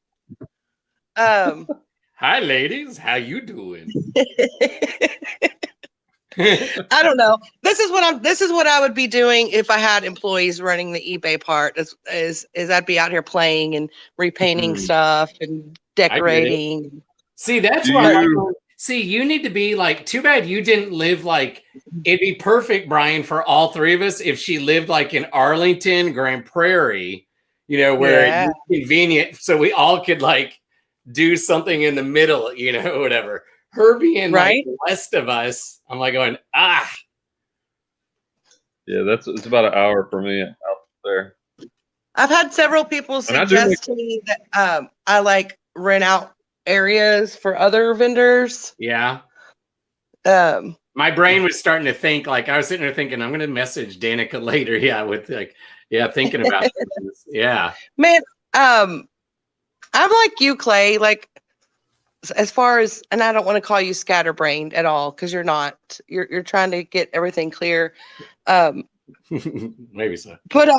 [SPEAKER 1] Hi, ladies. How you doing?
[SPEAKER 4] I don't know. This is what I would be doing if I had employees running the eBay part. Is I'd be out here playing and repainting stuff and decorating.
[SPEAKER 1] See, that's
[SPEAKER 2] Do
[SPEAKER 1] why.
[SPEAKER 2] you-
[SPEAKER 1] See, you need to be like. Too bad you didn't live like. It'd be perfect, Brian, for all three of us if she lived like in Arlington, Grand Prairie. You know, where
[SPEAKER 4] Yeah.
[SPEAKER 1] it's convenient, so we all could like do something in the middle. You know, whatever. Her being
[SPEAKER 4] Right.
[SPEAKER 1] like west of us, I'm like going, ah.
[SPEAKER 2] Yeah, it's about an hour for me out there.
[SPEAKER 4] I've had several people
[SPEAKER 2] And I do
[SPEAKER 4] suggest to me that I like rent out areas for other vendors.
[SPEAKER 1] Yeah.
[SPEAKER 4] Um,
[SPEAKER 1] My brain was starting to think like I was sitting there thinking I'm going to message Danica later. Yeah, with like thinking about this. Yeah.
[SPEAKER 4] Man, I'm like you, Clay. Like as far as, and I don't want to call you scatterbrained at all because you're not. You're trying to get everything clear.
[SPEAKER 1] Maybe so.
[SPEAKER 4] But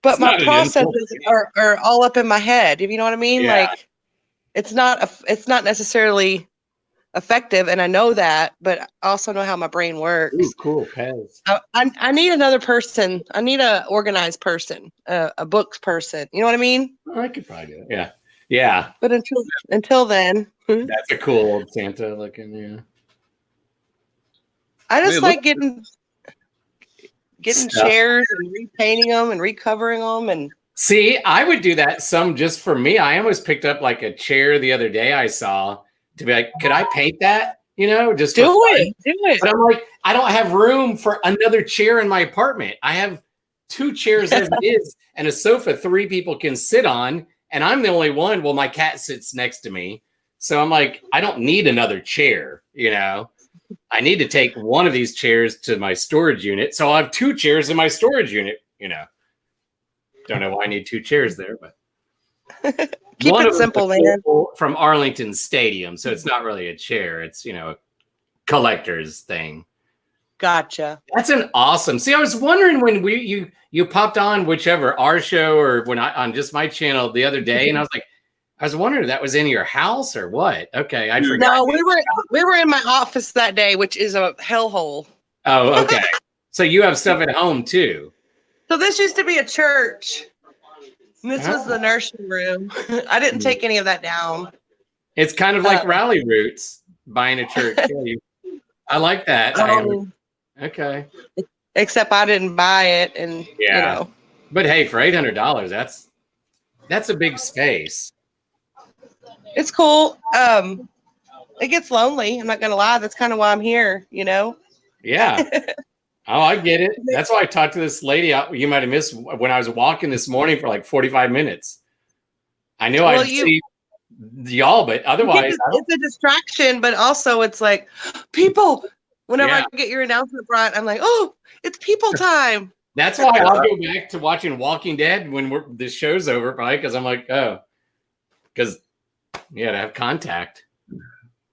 [SPEAKER 1] It's
[SPEAKER 4] my
[SPEAKER 1] not an
[SPEAKER 4] processes are all up in my head. If you know what I mean,
[SPEAKER 1] Yeah.
[SPEAKER 4] like it's not necessarily effective, and I know that, but I also know how my brain works.
[SPEAKER 1] Ooh, cool. Pez.
[SPEAKER 4] I need another person. I need a organized person, a books person. You know what I mean?
[SPEAKER 1] Oh, I could probably do it. Yeah. Yeah.
[SPEAKER 4] But until then,
[SPEAKER 1] That's a cool old Santa looking. Yeah.
[SPEAKER 4] I just
[SPEAKER 2] Hey,
[SPEAKER 4] like getting
[SPEAKER 1] Stuff.
[SPEAKER 4] chairs and repainting them and recovering them and.
[SPEAKER 1] See, I would do that some just for me. I almost picked up like a chair the other day I saw to be like, could I paint that? You know, just for
[SPEAKER 4] Do
[SPEAKER 1] fun?
[SPEAKER 4] it.
[SPEAKER 1] But I'm like, I don't have room for another chair in my apartment. I have 2 chairs as it is and a sofa 3 people can sit on, and I'm the only one. Well, my cat sits next to me. So I'm like, I don't need another chair, you know. I need to take one of these chairs to my storage unit. So I'll have 2 chairs in my storage unit, you know. Don't know why I need 2 chairs there, but
[SPEAKER 4] Keep
[SPEAKER 1] one
[SPEAKER 4] it
[SPEAKER 1] of them
[SPEAKER 4] simple,
[SPEAKER 1] is
[SPEAKER 4] man.
[SPEAKER 1] from Arlington Stadium, so it's not really a chair. It's, you know, a collector's thing.
[SPEAKER 4] Gotcha.
[SPEAKER 1] That's an awesome. See, I was wondering when you popped on whichever our show or when I on just my channel the other day, and I was wondering if that was in your house or what. Okay, I forgot.
[SPEAKER 4] No, we were in my office that day, which is a hellhole.
[SPEAKER 1] Oh, okay. So you have stuff at home too.
[SPEAKER 4] So this used to be a church. And this was the nursing room. I didn't take any of that down.
[SPEAKER 1] It's kind of like Rally Roots buying a church. Yeah, I like that. Okay.
[SPEAKER 4] Except I didn't buy it, and
[SPEAKER 1] Yeah.
[SPEAKER 4] you know.
[SPEAKER 1] But hey, for $800, that's a big space.
[SPEAKER 4] It's cool. It gets lonely. I'm not gonna lie. That's kind of why I'm here. You know.
[SPEAKER 1] Yeah. Oh, I get it. That's why I talked to this lady you might have missed when I was walking this morning for like 45 minutes. I knew I'd see y'all, but otherwise
[SPEAKER 4] it's a distraction. But also, it's like people. Whenever I get your announcement, Brian, I'm like, oh, it's people time.
[SPEAKER 1] That's why I'll go back to watching Walking Dead when this show's over, probably, because I'm like, oh, because to have contact.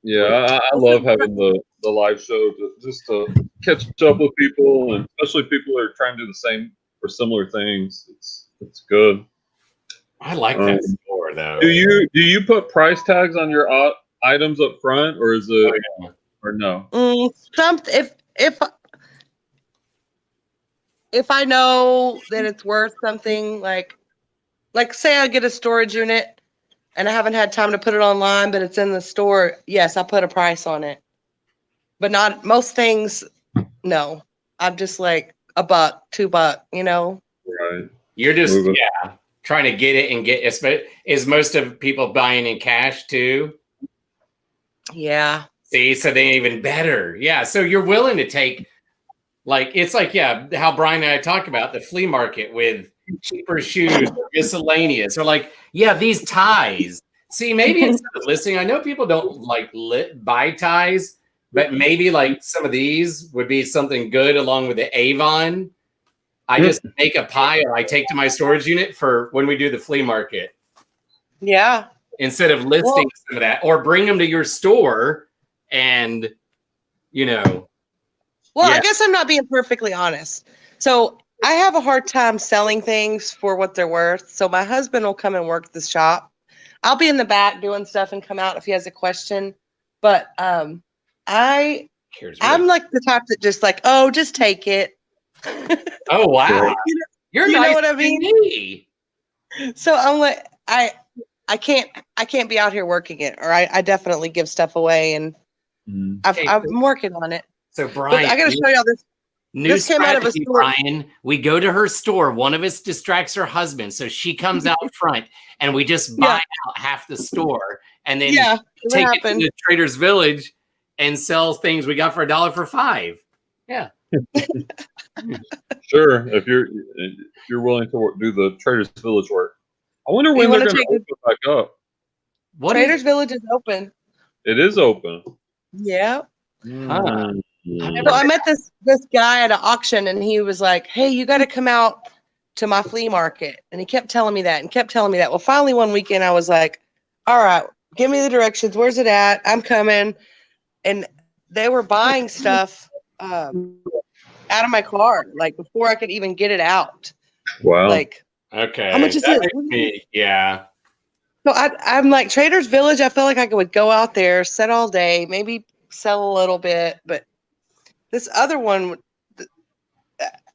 [SPEAKER 2] Yeah, I love having the live show just to catch up with people, and especially people that are trying to do the same or similar things. It's good.
[SPEAKER 1] I like that store though.
[SPEAKER 2] Do you put price tags on your items up front, or is it or no?
[SPEAKER 4] If I know that it's worth something, like say I get a storage unit and I haven't had time to put it online, but it's in the store, yes, I put a price on it. But not most things, no. I'm just like $1, $2, you know?
[SPEAKER 2] Right.
[SPEAKER 1] You're just trying to get it and get it. Is most of people buying in cash too?
[SPEAKER 4] Yeah.
[SPEAKER 1] See, so they even better. Yeah. So you're willing to take, like, it's like, how Brian and I talk about the flea market with cheaper shoes, or miscellaneous, or like, these ties. See, maybe instead of listing, I know people don't like buy ties, but maybe like some of these would be something good along with the Avon. I just make a pile I take to my storage unit for when we do the flea market.
[SPEAKER 4] Yeah.
[SPEAKER 1] Instead of listing some of that, or bring them to your store and, you know.
[SPEAKER 4] Well, I guess I'm not being perfectly honest. So I have a hard time selling things for what they're worth. So my husband will come and work the shop. I'll be in the back doing stuff and come out if he has a question. But I'm like the type that just like, oh, just take it.
[SPEAKER 1] Oh wow. You're
[SPEAKER 4] you
[SPEAKER 1] nice
[SPEAKER 4] know what I mean?
[SPEAKER 1] me.
[SPEAKER 4] So I'm like, I can't be out here working it, or I definitely give stuff away, and I'm working on it.
[SPEAKER 1] So
[SPEAKER 4] But
[SPEAKER 1] Brian,
[SPEAKER 4] I got to show y'all this.
[SPEAKER 1] new
[SPEAKER 4] This came out of a
[SPEAKER 1] strategy,
[SPEAKER 4] store.
[SPEAKER 1] Brian. We go to her store. One of us distracts her husband, so she comes out front, and we just buy out half the store, and then take it to the Trader's Village and sell things we got for $1 for $5. Yeah.
[SPEAKER 2] Sure, if you're willing to do the Trader's Village work. I wonder when they're going to open back up.
[SPEAKER 4] Trader's Village is open.
[SPEAKER 2] It is open.
[SPEAKER 4] Yeah.
[SPEAKER 1] Huh.
[SPEAKER 4] So I met this guy at an auction, and he was like, "Hey, you got to come out to my flea market." And he kept telling me that and kept telling me that. Well, finally one weekend I was like, "All right, give me the directions. Where's it at? I'm coming." And they were buying stuff out of my car, like before I could even get it out.
[SPEAKER 2] Wow.
[SPEAKER 4] Like,
[SPEAKER 1] okay.
[SPEAKER 4] How much is
[SPEAKER 1] it? Yeah.
[SPEAKER 4] So I'm like, Trader's Village, I feel like I would go out there, sit all day, maybe sell a little bit, but this other one,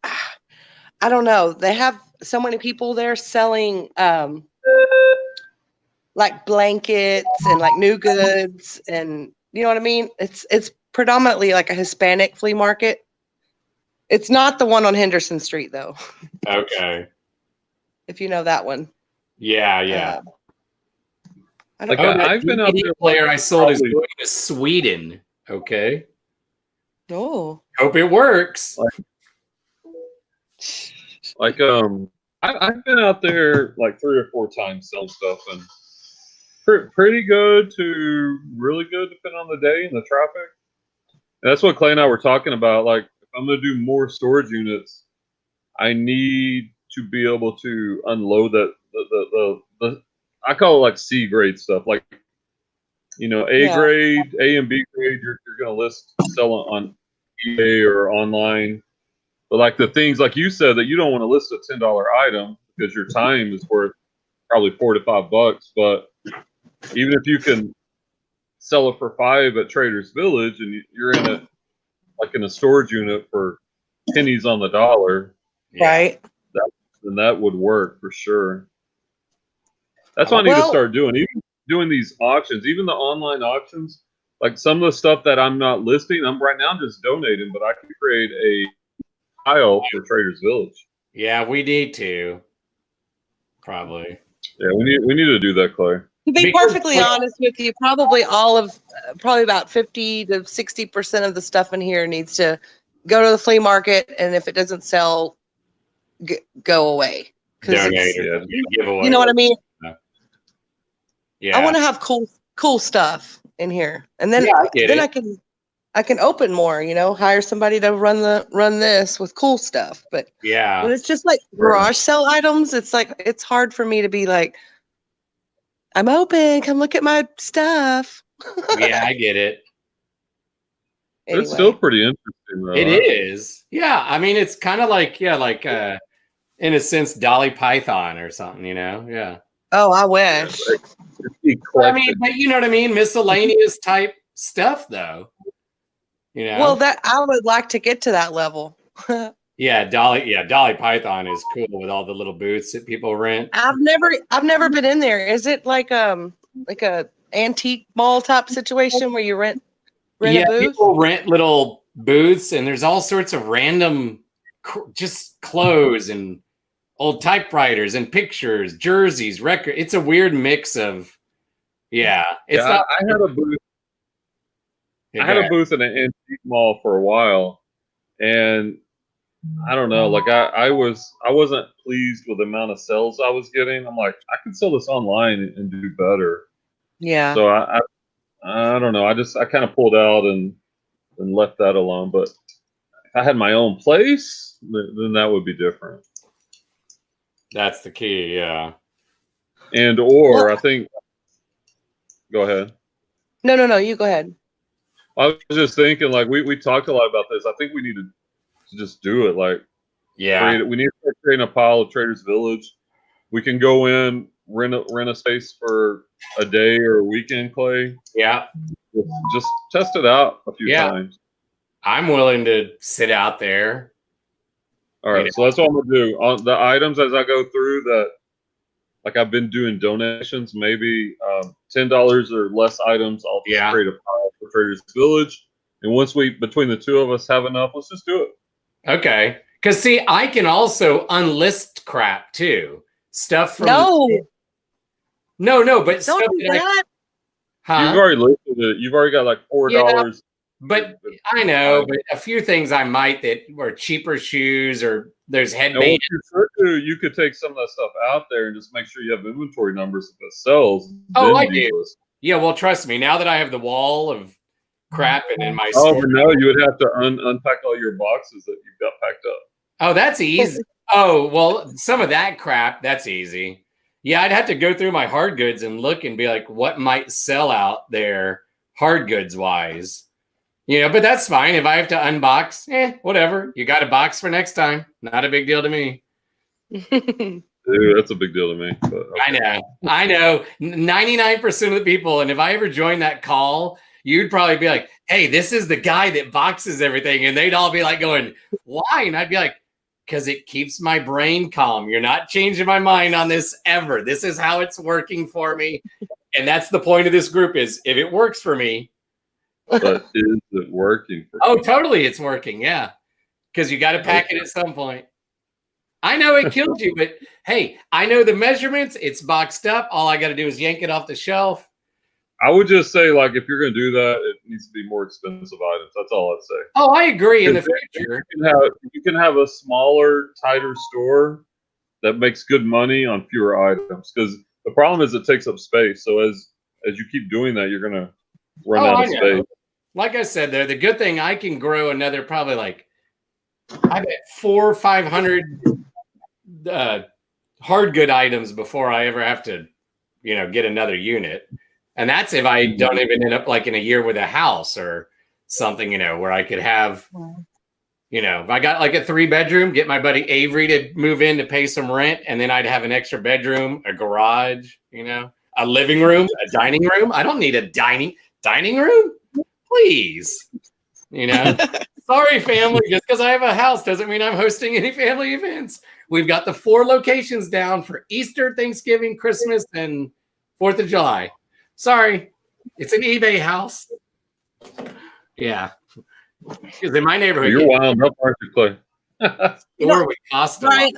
[SPEAKER 4] I don't know. They have so many people there selling like blankets and like new goods, and you know what I mean? It's predominantly like a Hispanic flea market. It's not the one on Henderson Street though.
[SPEAKER 1] Okay.
[SPEAKER 4] If you know that one.
[SPEAKER 1] Yeah.
[SPEAKER 2] I've been out there.
[SPEAKER 1] Player I sold is going to Sweden. Okay.
[SPEAKER 4] Oh.
[SPEAKER 1] Hope it works.
[SPEAKER 2] I've been out there like 3 or 4 times selling stuff, and pretty good to really good depending on the day and the traffic. And that's what Clay and I were talking about. Like, if I'm going to do more storage units, I need to be able to unload that the I call it like C grade stuff, like A grade, A and B grade. You're going to sell on eBay or online. But like the things like you said that you don't want to list a $10 item because your time is worth probably $4 to $5. But even if you can sell it for $5 at Trader's Village and you're in it like in a storage unit for pennies on the dollar,
[SPEAKER 4] right?
[SPEAKER 2] Then that would work for sure. That's what I need to start doing. Even doing these auctions, even the online auctions, like some of the stuff that I'm not listing, I'm just donating, but I can create a pile for Trader's Village.
[SPEAKER 1] Yeah, we need to. Probably.
[SPEAKER 2] Yeah, we need to do that, Clay.
[SPEAKER 4] To be perfectly honest with you, probably about 50 to 60% of the stuff in here needs to go to the flea market, and if it doesn't sell, go away.
[SPEAKER 1] Donate or give away.
[SPEAKER 4] You know what I mean?
[SPEAKER 1] Yeah.
[SPEAKER 4] I want to have cool stuff in here, and then I can open more. Hire somebody to run this with cool stuff. But when it's just like garage sale items, it's like it's hard for me to be like, I'm open. Come look at my stuff.
[SPEAKER 1] Yeah, I get it.
[SPEAKER 2] Anyway. It's still pretty interesting, though.
[SPEAKER 1] It is. Yeah, I mean, it's kind of like in a sense, Dolly Python or something. Yeah.
[SPEAKER 4] Oh, I wish.
[SPEAKER 1] I mean, but you know what I mean? Miscellaneous type stuff, though.
[SPEAKER 4] Well, that I would like to get to that level.
[SPEAKER 1] Dolly Python is cool with all the little booths that people rent.
[SPEAKER 4] I've never been in there. Is it like a antique mall type situation where you rent a booth?
[SPEAKER 1] People rent little booths, and there's all sorts of random just clothes and old typewriters and pictures, jerseys, records. It's a weird mix of I had a booth.
[SPEAKER 2] I had a booth in an antique mall for a while, and I don't know, like I wasn't pleased with the amount of sales I was getting. I'm like, I could sell this online and do better.
[SPEAKER 4] Yeah.
[SPEAKER 2] So I don't know. I kind of pulled out and left that alone. But if I had my own place, then that would be different.
[SPEAKER 1] That's the key, yeah.
[SPEAKER 2] I think. Go ahead.
[SPEAKER 4] No, you go ahead.
[SPEAKER 2] I was just thinking, like we talked a lot about this. I think we need to just do it. Like, we need to start creating a pile of Trader's Village. We can go in, rent a space for a day or a weekend, Clay.
[SPEAKER 1] Yeah.
[SPEAKER 2] Just test it out a few times.
[SPEAKER 1] I'm willing to sit out there.
[SPEAKER 2] All right, so that's what I'm gonna do. On the items as I go through that like I've been doing donations, maybe $10 or less items. I'll just create a pile for Traders Village, and once between the two of us have enough, let's just do it.
[SPEAKER 1] Okay, because see, I can also unlist crap too. Stuff from no, but
[SPEAKER 4] don't
[SPEAKER 1] stuff
[SPEAKER 4] do that.
[SPEAKER 2] You've already listed it. You've already got like $4.
[SPEAKER 1] Yeah, but I know, but a few things I might that were cheaper shoes, or there's headbands.
[SPEAKER 2] You could take some of that stuff out there and just make sure you have inventory numbers if it sells.
[SPEAKER 1] Oh, I do. Yeah, well, trust me. Now that I have the wall of crap and in my
[SPEAKER 2] store, but no, you would have to unpack all your boxes that you've got packed up.
[SPEAKER 1] Oh, that's easy. Oh, well, some of that crap, that's easy. Yeah, I'd have to go through my hard goods and look and be like, what might sell out there hard goods wise? You know, but that's fine. If I have to unbox, whatever. You got a box for next time. Not a big deal to me.
[SPEAKER 2] Dude, that's a big deal to me. But, okay.
[SPEAKER 1] I know. 99% of the people, and if I ever joined that call, you'd probably be like, hey, this is the guy that boxes everything. And they'd all be like going, why? And I'd be like, because it keeps my brain calm. You're not changing my mind on this ever. This is how it's working for me. And that's the point of this group is if it works for me.
[SPEAKER 2] But is it working for
[SPEAKER 1] you? Totally it's working. Yeah. Because you got to pack it at some point. I know it killed you, but hey, I know the measurements. It's boxed up. All I got to do is yank it off the shelf.
[SPEAKER 2] I would just say, like, if you're going to do that, it needs to be more expensive items. That's all I'd say.
[SPEAKER 1] Oh, I agree. In the future,
[SPEAKER 2] you can have a smaller, tighter store that makes good money on fewer items. Because the problem is it takes up space. So as you keep doing that, you're going to run out of space.
[SPEAKER 1] Like I said, there, the good thing I can grow another probably like I bet 400 or 500 hard good items before I ever have to, get another unit. And that's if I don't even end up like in a year with a house or something, where I could have, if I got like a 3-bedroom, get my buddy Avery to move in to pay some rent. And then I'd have an extra bedroom, a garage, a living room, a dining room. I don't need a dining room. Please. Sorry, family. Just because I have a house doesn't mean I'm hosting any family events. We've got the 4 locations down for Easter, Thanksgiving, Christmas, and 4th of July. Sorry, it's an eBay house. Yeah, because in my neighborhood,
[SPEAKER 2] you're wild up, aren't you, Clay?
[SPEAKER 1] We cost
[SPEAKER 4] Brian,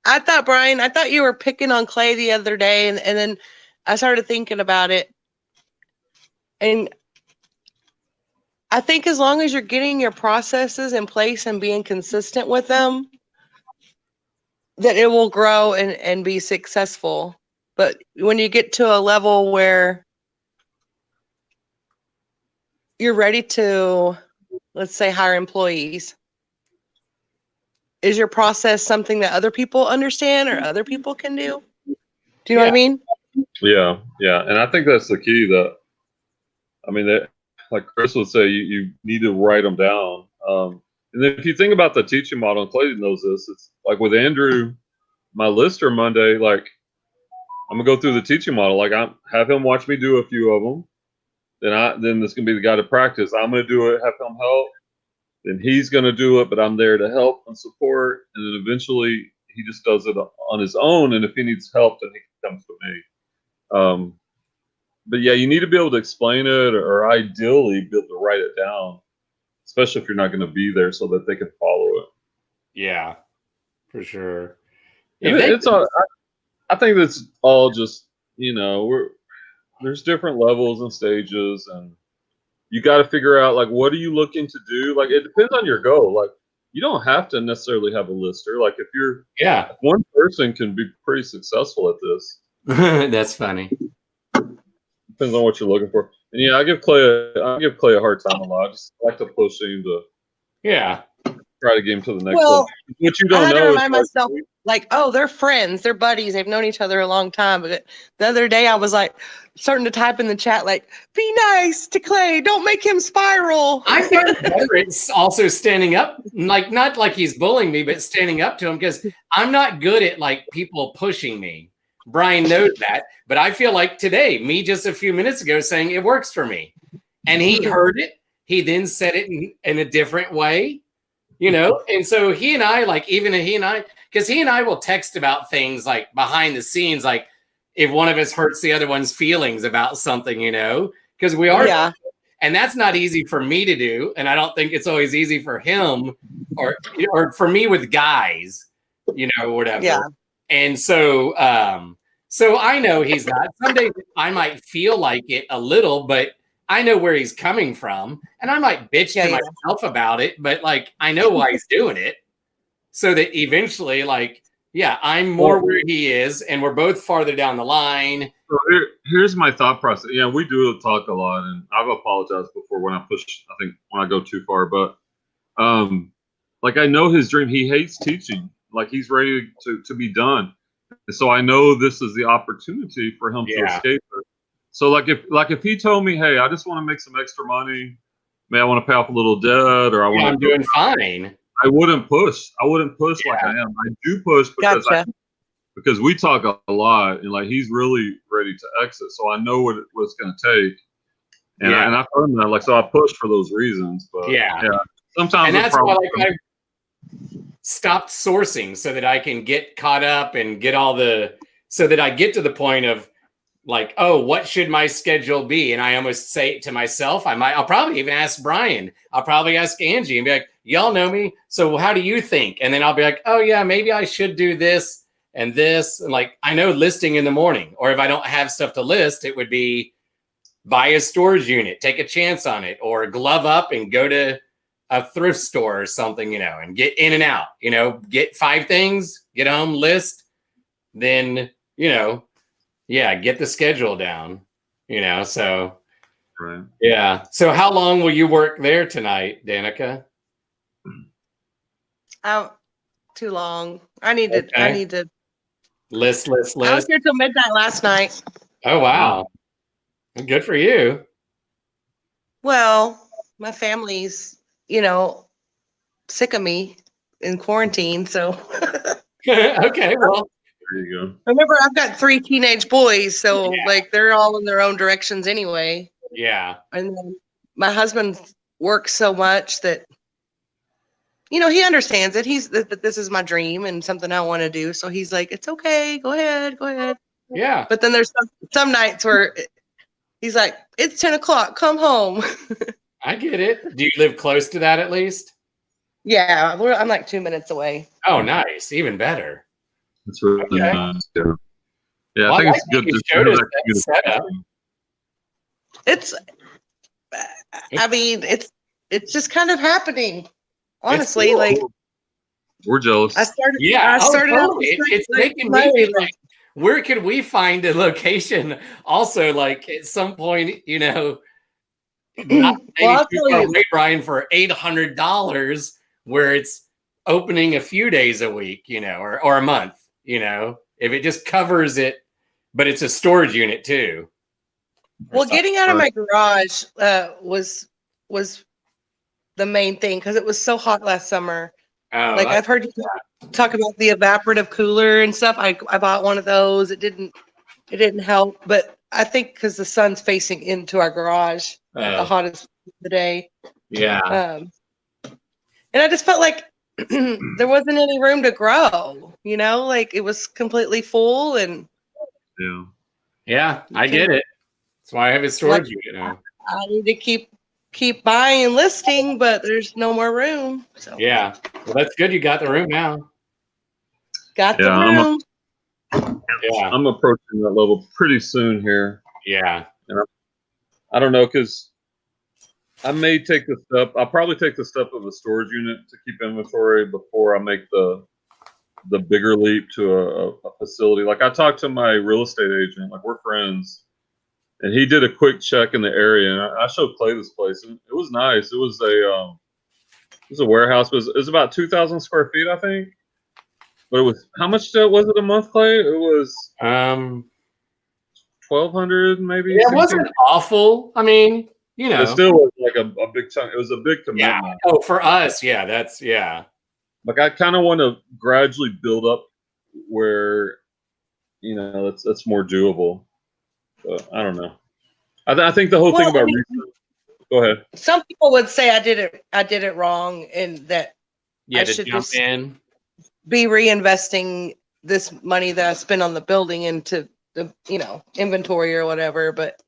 [SPEAKER 4] I thought Brian, I thought you were picking on Clay the other day, and then I started thinking about it, and I think as long as you're getting your processes in place and being consistent with them, that it will grow and be successful. But when you get to a level where you're ready to, let's say, hire employees, is your process something that other people understand or other people can do? Do you know what I mean?
[SPEAKER 2] Yeah. And I think that's the key like Chris would say, you need to write them down. And then if you think about the teaching model, and Clay knows this, it's like with Andrew, my lister Monday, like, I'm gonna go through the teaching model. Like I have him watch me do a few of them. Then this can be the guy to practice. I'm gonna do it, have him help. Then he's gonna do it, but I'm there to help and support. And then eventually he just does it on his own. And if he needs help, then he comes to me. But yeah, you need to be able to explain it, or ideally be able to write it down, especially if you're not going to be there, so that they can follow it.
[SPEAKER 1] Yeah, for sure.
[SPEAKER 2] It's all. I think that's all just there's different levels and stages, and you got to figure out like what are you looking to do. Like it depends on your goal. Like you don't have to necessarily have a lister. Like if you're one person can be pretty successful at this.
[SPEAKER 1] That's funny.
[SPEAKER 2] Depends on what you're looking for. And yeah, I give Clay a hard time a lot. I just like to push him to try to get him to the next level. What you don't
[SPEAKER 4] I had
[SPEAKER 2] know
[SPEAKER 4] to remind myself, like, oh, they're friends, they're buddies, they've known each other a long time. But the other day I was like starting to type in the chat, like, be nice to Clay, don't make him spiral.
[SPEAKER 1] I've gotten better at also standing up, like not like he's bullying me, but standing up to him, because I'm not good at like people pushing me. Brian knows that, but I feel like today, me just a few minutes ago saying it works for me, and he heard it. He then said it in a different way, and so he and I, like even he and I, because he and I will text about things like behind the scenes, like if one of us hurts the other one's feelings about something, because we are.
[SPEAKER 4] Yeah.
[SPEAKER 1] And that's not easy for me to do. And I don't think it's always easy for him or for me with guys, whatever.
[SPEAKER 4] Yeah.
[SPEAKER 1] And so, so I know he's not. Some days I might feel like it a little, but I know where he's coming from. And I might bitch to myself about it, but like, I know why he's doing it. So that eventually, like, yeah, I'm more where he is, and we're both farther down the line.
[SPEAKER 2] So here's my thought process. Yeah, we do talk a lot, and I've apologized before when I push. I think when I go too far, but like I know his dream. He hates teaching. Like he's ready to be done. And so I know this is the opportunity for him to escape it. So if he told me, hey, I just want to make some extra money, I want to pay off a little debt, or
[SPEAKER 1] I'm doing fine.
[SPEAKER 2] I wouldn't push. Like I am. I do push because we talk a lot, and like he's really ready to exit. So I know what it's going to take, and I found that. Like so, I push for those reasons. But sometimes
[SPEAKER 1] and that's why I stopped sourcing so that I can get caught up and get so that I get to the point of like, oh, what should my schedule be? And I almost say it to myself. I'll probably even ask Brian. I'll probably ask Angie and be like, y'all know me. So how do you think? And then I'll be like, oh yeah, maybe I should do this and this. And like, I know listing in the morning, or if I don't have stuff to list, it would be buy a storage unit, take a chance on it, or glove up and go to a thrift store or something, and get in and out, get 5 things, get home, list, then, get the schedule down, so.
[SPEAKER 2] Right.
[SPEAKER 1] Yeah. So how long will you work there tonight, Danica?
[SPEAKER 4] Too long. I need to
[SPEAKER 1] list.
[SPEAKER 4] I was here till midnight last night.
[SPEAKER 1] Oh, wow. Good for you.
[SPEAKER 4] Well, my family's, sick of me in quarantine. So
[SPEAKER 1] okay, well,
[SPEAKER 2] there you go.
[SPEAKER 4] Remember, I've got 3 teenage boys, so like they're all in their own directions anyway.
[SPEAKER 1] Yeah.
[SPEAKER 4] And then my husband works so much that, he understands it. That this is my dream and something I want to do. So he's like, it's okay. Go ahead.
[SPEAKER 1] Yeah.
[SPEAKER 4] But then there's some nights where he's like, it's 10 o'clock. Come home.
[SPEAKER 1] I get it. Do you live close to that at least?
[SPEAKER 4] Yeah, I'm like 2 minutes away.
[SPEAKER 1] Oh, nice. Even better.
[SPEAKER 2] That's really nice. Yeah,
[SPEAKER 1] well,
[SPEAKER 2] I think it's good to
[SPEAKER 1] show us that setup.
[SPEAKER 4] It's just kind of happening. Honestly,
[SPEAKER 2] cool.
[SPEAKER 4] Like
[SPEAKER 2] we're jealous.
[SPEAKER 4] I started
[SPEAKER 1] totally. It's making me be like, where could we find a location? Also, like at some point, not maybe too far away, Brian, for $800, where it's opening a few days a week, or a month, if it just covers it, but it's a storage unit too.
[SPEAKER 4] Well, getting out of my garage was the main thing because it was so hot last summer.
[SPEAKER 1] Oh,
[SPEAKER 4] like I've heard you talk about the evaporative cooler and stuff. I bought one of those. It didn't help, but I think because the sun's facing into our garage, the hottest of the day.
[SPEAKER 1] Yeah.
[SPEAKER 4] And I just felt like there wasn't any room to grow. Like it was completely full and.
[SPEAKER 1] Yeah, I get it. That's why I have a storage unit now.
[SPEAKER 4] I need to keep buying and listing, but there's no more room. So
[SPEAKER 1] yeah, well, that's good. You got the room now.
[SPEAKER 4] Got the room.
[SPEAKER 2] I'm approaching that level pretty soon here.
[SPEAKER 1] Yeah,
[SPEAKER 2] and I don't know because I may take the step. I'll probably take the step of a storage unit to keep inventory before I make the bigger leap to a facility. Like I talked to my real estate agent. Like we're friends. And he did a quick check in the area, and I showed Clay this place. And it was nice. It was a warehouse. It was about 2,000 square feet, I think. But it was how much was it a month, Clay? It was 1,200 maybe.
[SPEAKER 1] Yeah, it wasn't awful. I mean,
[SPEAKER 2] it still was like a big chunk. It was a big commitment.
[SPEAKER 1] Yeah. Oh, for us, that's.
[SPEAKER 2] Like I kind of want to gradually build up where, that's more doable. But I don't know. I think the whole thing about go ahead.
[SPEAKER 4] Some people would say I did it wrong, and that
[SPEAKER 1] I should jump in.
[SPEAKER 4] be reinvesting this money that I spent on the building into the, inventory or whatever, but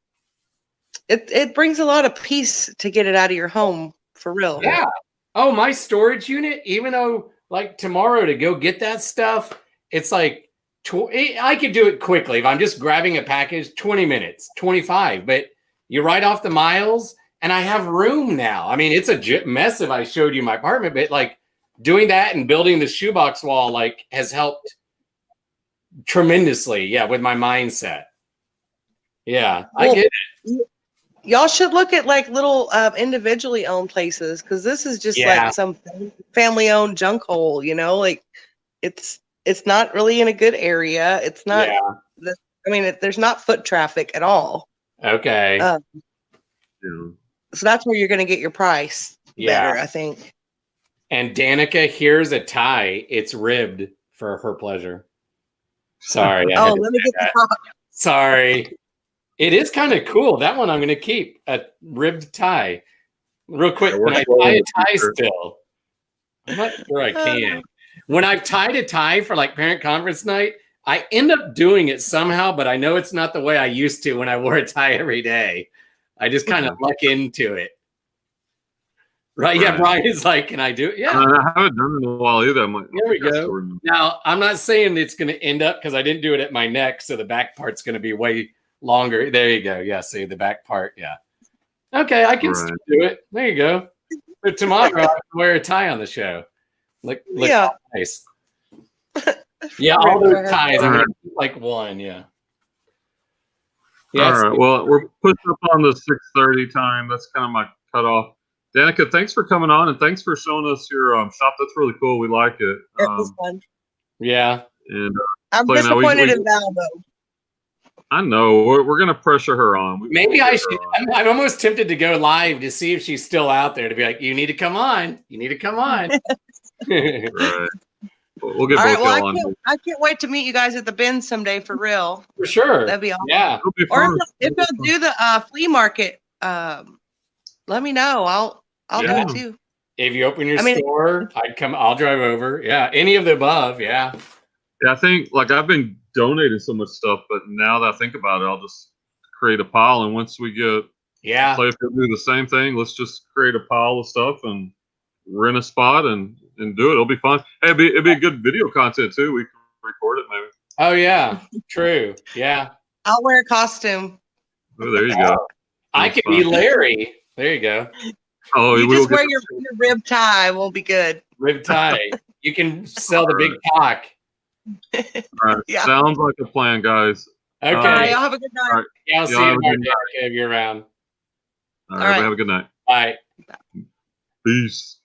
[SPEAKER 4] it brings a lot of peace to get it out of your home for real.
[SPEAKER 1] Yeah. Oh, my storage unit, even though like tomorrow to go get that stuff, it's like I could do it quickly if I'm just grabbing a package, 20 minutes, 25, but you write off the miles and I have room now. I mean, it's a mess if I showed you my apartment, but like doing that and building the shoebox wall like has helped tremendously. Yeah, with my mindset. Yeah, I get it.
[SPEAKER 4] Y'all should look at like little individually owned places, because this is just like some family owned junk hole, like it's not really in a good area. It's not. There's not foot traffic at all.
[SPEAKER 1] Okay.
[SPEAKER 4] So that's where you're going to get your price better, I think.
[SPEAKER 1] And Danica, here's a tie. It's ribbed for her pleasure. Sorry.
[SPEAKER 4] Let me get the top.
[SPEAKER 1] Sorry. It is kind of cool. That one I'm going to keep, a ribbed tie. Real quick, can I tie a tie still? I'm not sure I can. When I've tied a tie for like parent conference night, I end up doing it somehow, but I know it's not the way I used to when I wore a tie every day. I just kind of luck into it. Right? Yeah, Brian's like, can I do it? Yeah.
[SPEAKER 2] I haven't done it in a while either. I'm like,
[SPEAKER 1] there we go. Now, I'm not saying it's going to end up, because I didn't do it at my neck, so the back part's going to be way longer. There you go. Yeah, see the back part. Yeah. Okay, I can still do it. There you go. But tomorrow, I can wear a tie on the show. Look nice. Yeah, all those ties. I'm going to keep like one. Yeah.
[SPEAKER 2] All right. Well, we're pushing up on the 6:30 time. That's kind of my cutoff. Danica, thanks for coming on, and thanks for showing us your shop. That's really cool. We like it.
[SPEAKER 4] It was fun.
[SPEAKER 1] Yeah.
[SPEAKER 2] And
[SPEAKER 4] I'm disappointed in Val, though.
[SPEAKER 2] I know. We're going to pressure her on.
[SPEAKER 1] Maybe I should. I'm almost tempted to go live to see if she's still out there, to be like, you need to come on. You need to come on.
[SPEAKER 2] Right. We'll get both y'all on.
[SPEAKER 4] I can't wait to meet you guys at the bin someday, for real.
[SPEAKER 1] For sure.
[SPEAKER 4] That'd be awesome.
[SPEAKER 1] Yeah.
[SPEAKER 4] Or if you'll do the flea market, let me know. I'll do it too.
[SPEAKER 1] If you open your store, I'll drive over. Yeah. Any of the above. Yeah.
[SPEAKER 2] Yeah, I think like I've been donating so much stuff, but now that I think about it, I'll just create a pile. And once we get Playfield do the same thing, let's just create a pile of stuff and rent a spot and do it. It'll be fun. Hey, it'd be good video content too. We can record it maybe.
[SPEAKER 1] Oh yeah, true. Yeah.
[SPEAKER 4] I'll wear a costume.
[SPEAKER 2] Oh, there you go.
[SPEAKER 1] I could be Larry. There you go.
[SPEAKER 2] Oh,
[SPEAKER 4] you just wear your rib tie. We'll be good.
[SPEAKER 1] Rib tie. You can sell the big cock.
[SPEAKER 2] All right. Sounds like a plan, guys.
[SPEAKER 1] Okay.
[SPEAKER 4] All right, y'all have a good night.
[SPEAKER 1] Right. Yeah, I'll see you tomorrow if you're around.
[SPEAKER 2] All right. Have a good night.
[SPEAKER 1] Bye.
[SPEAKER 2] Peace.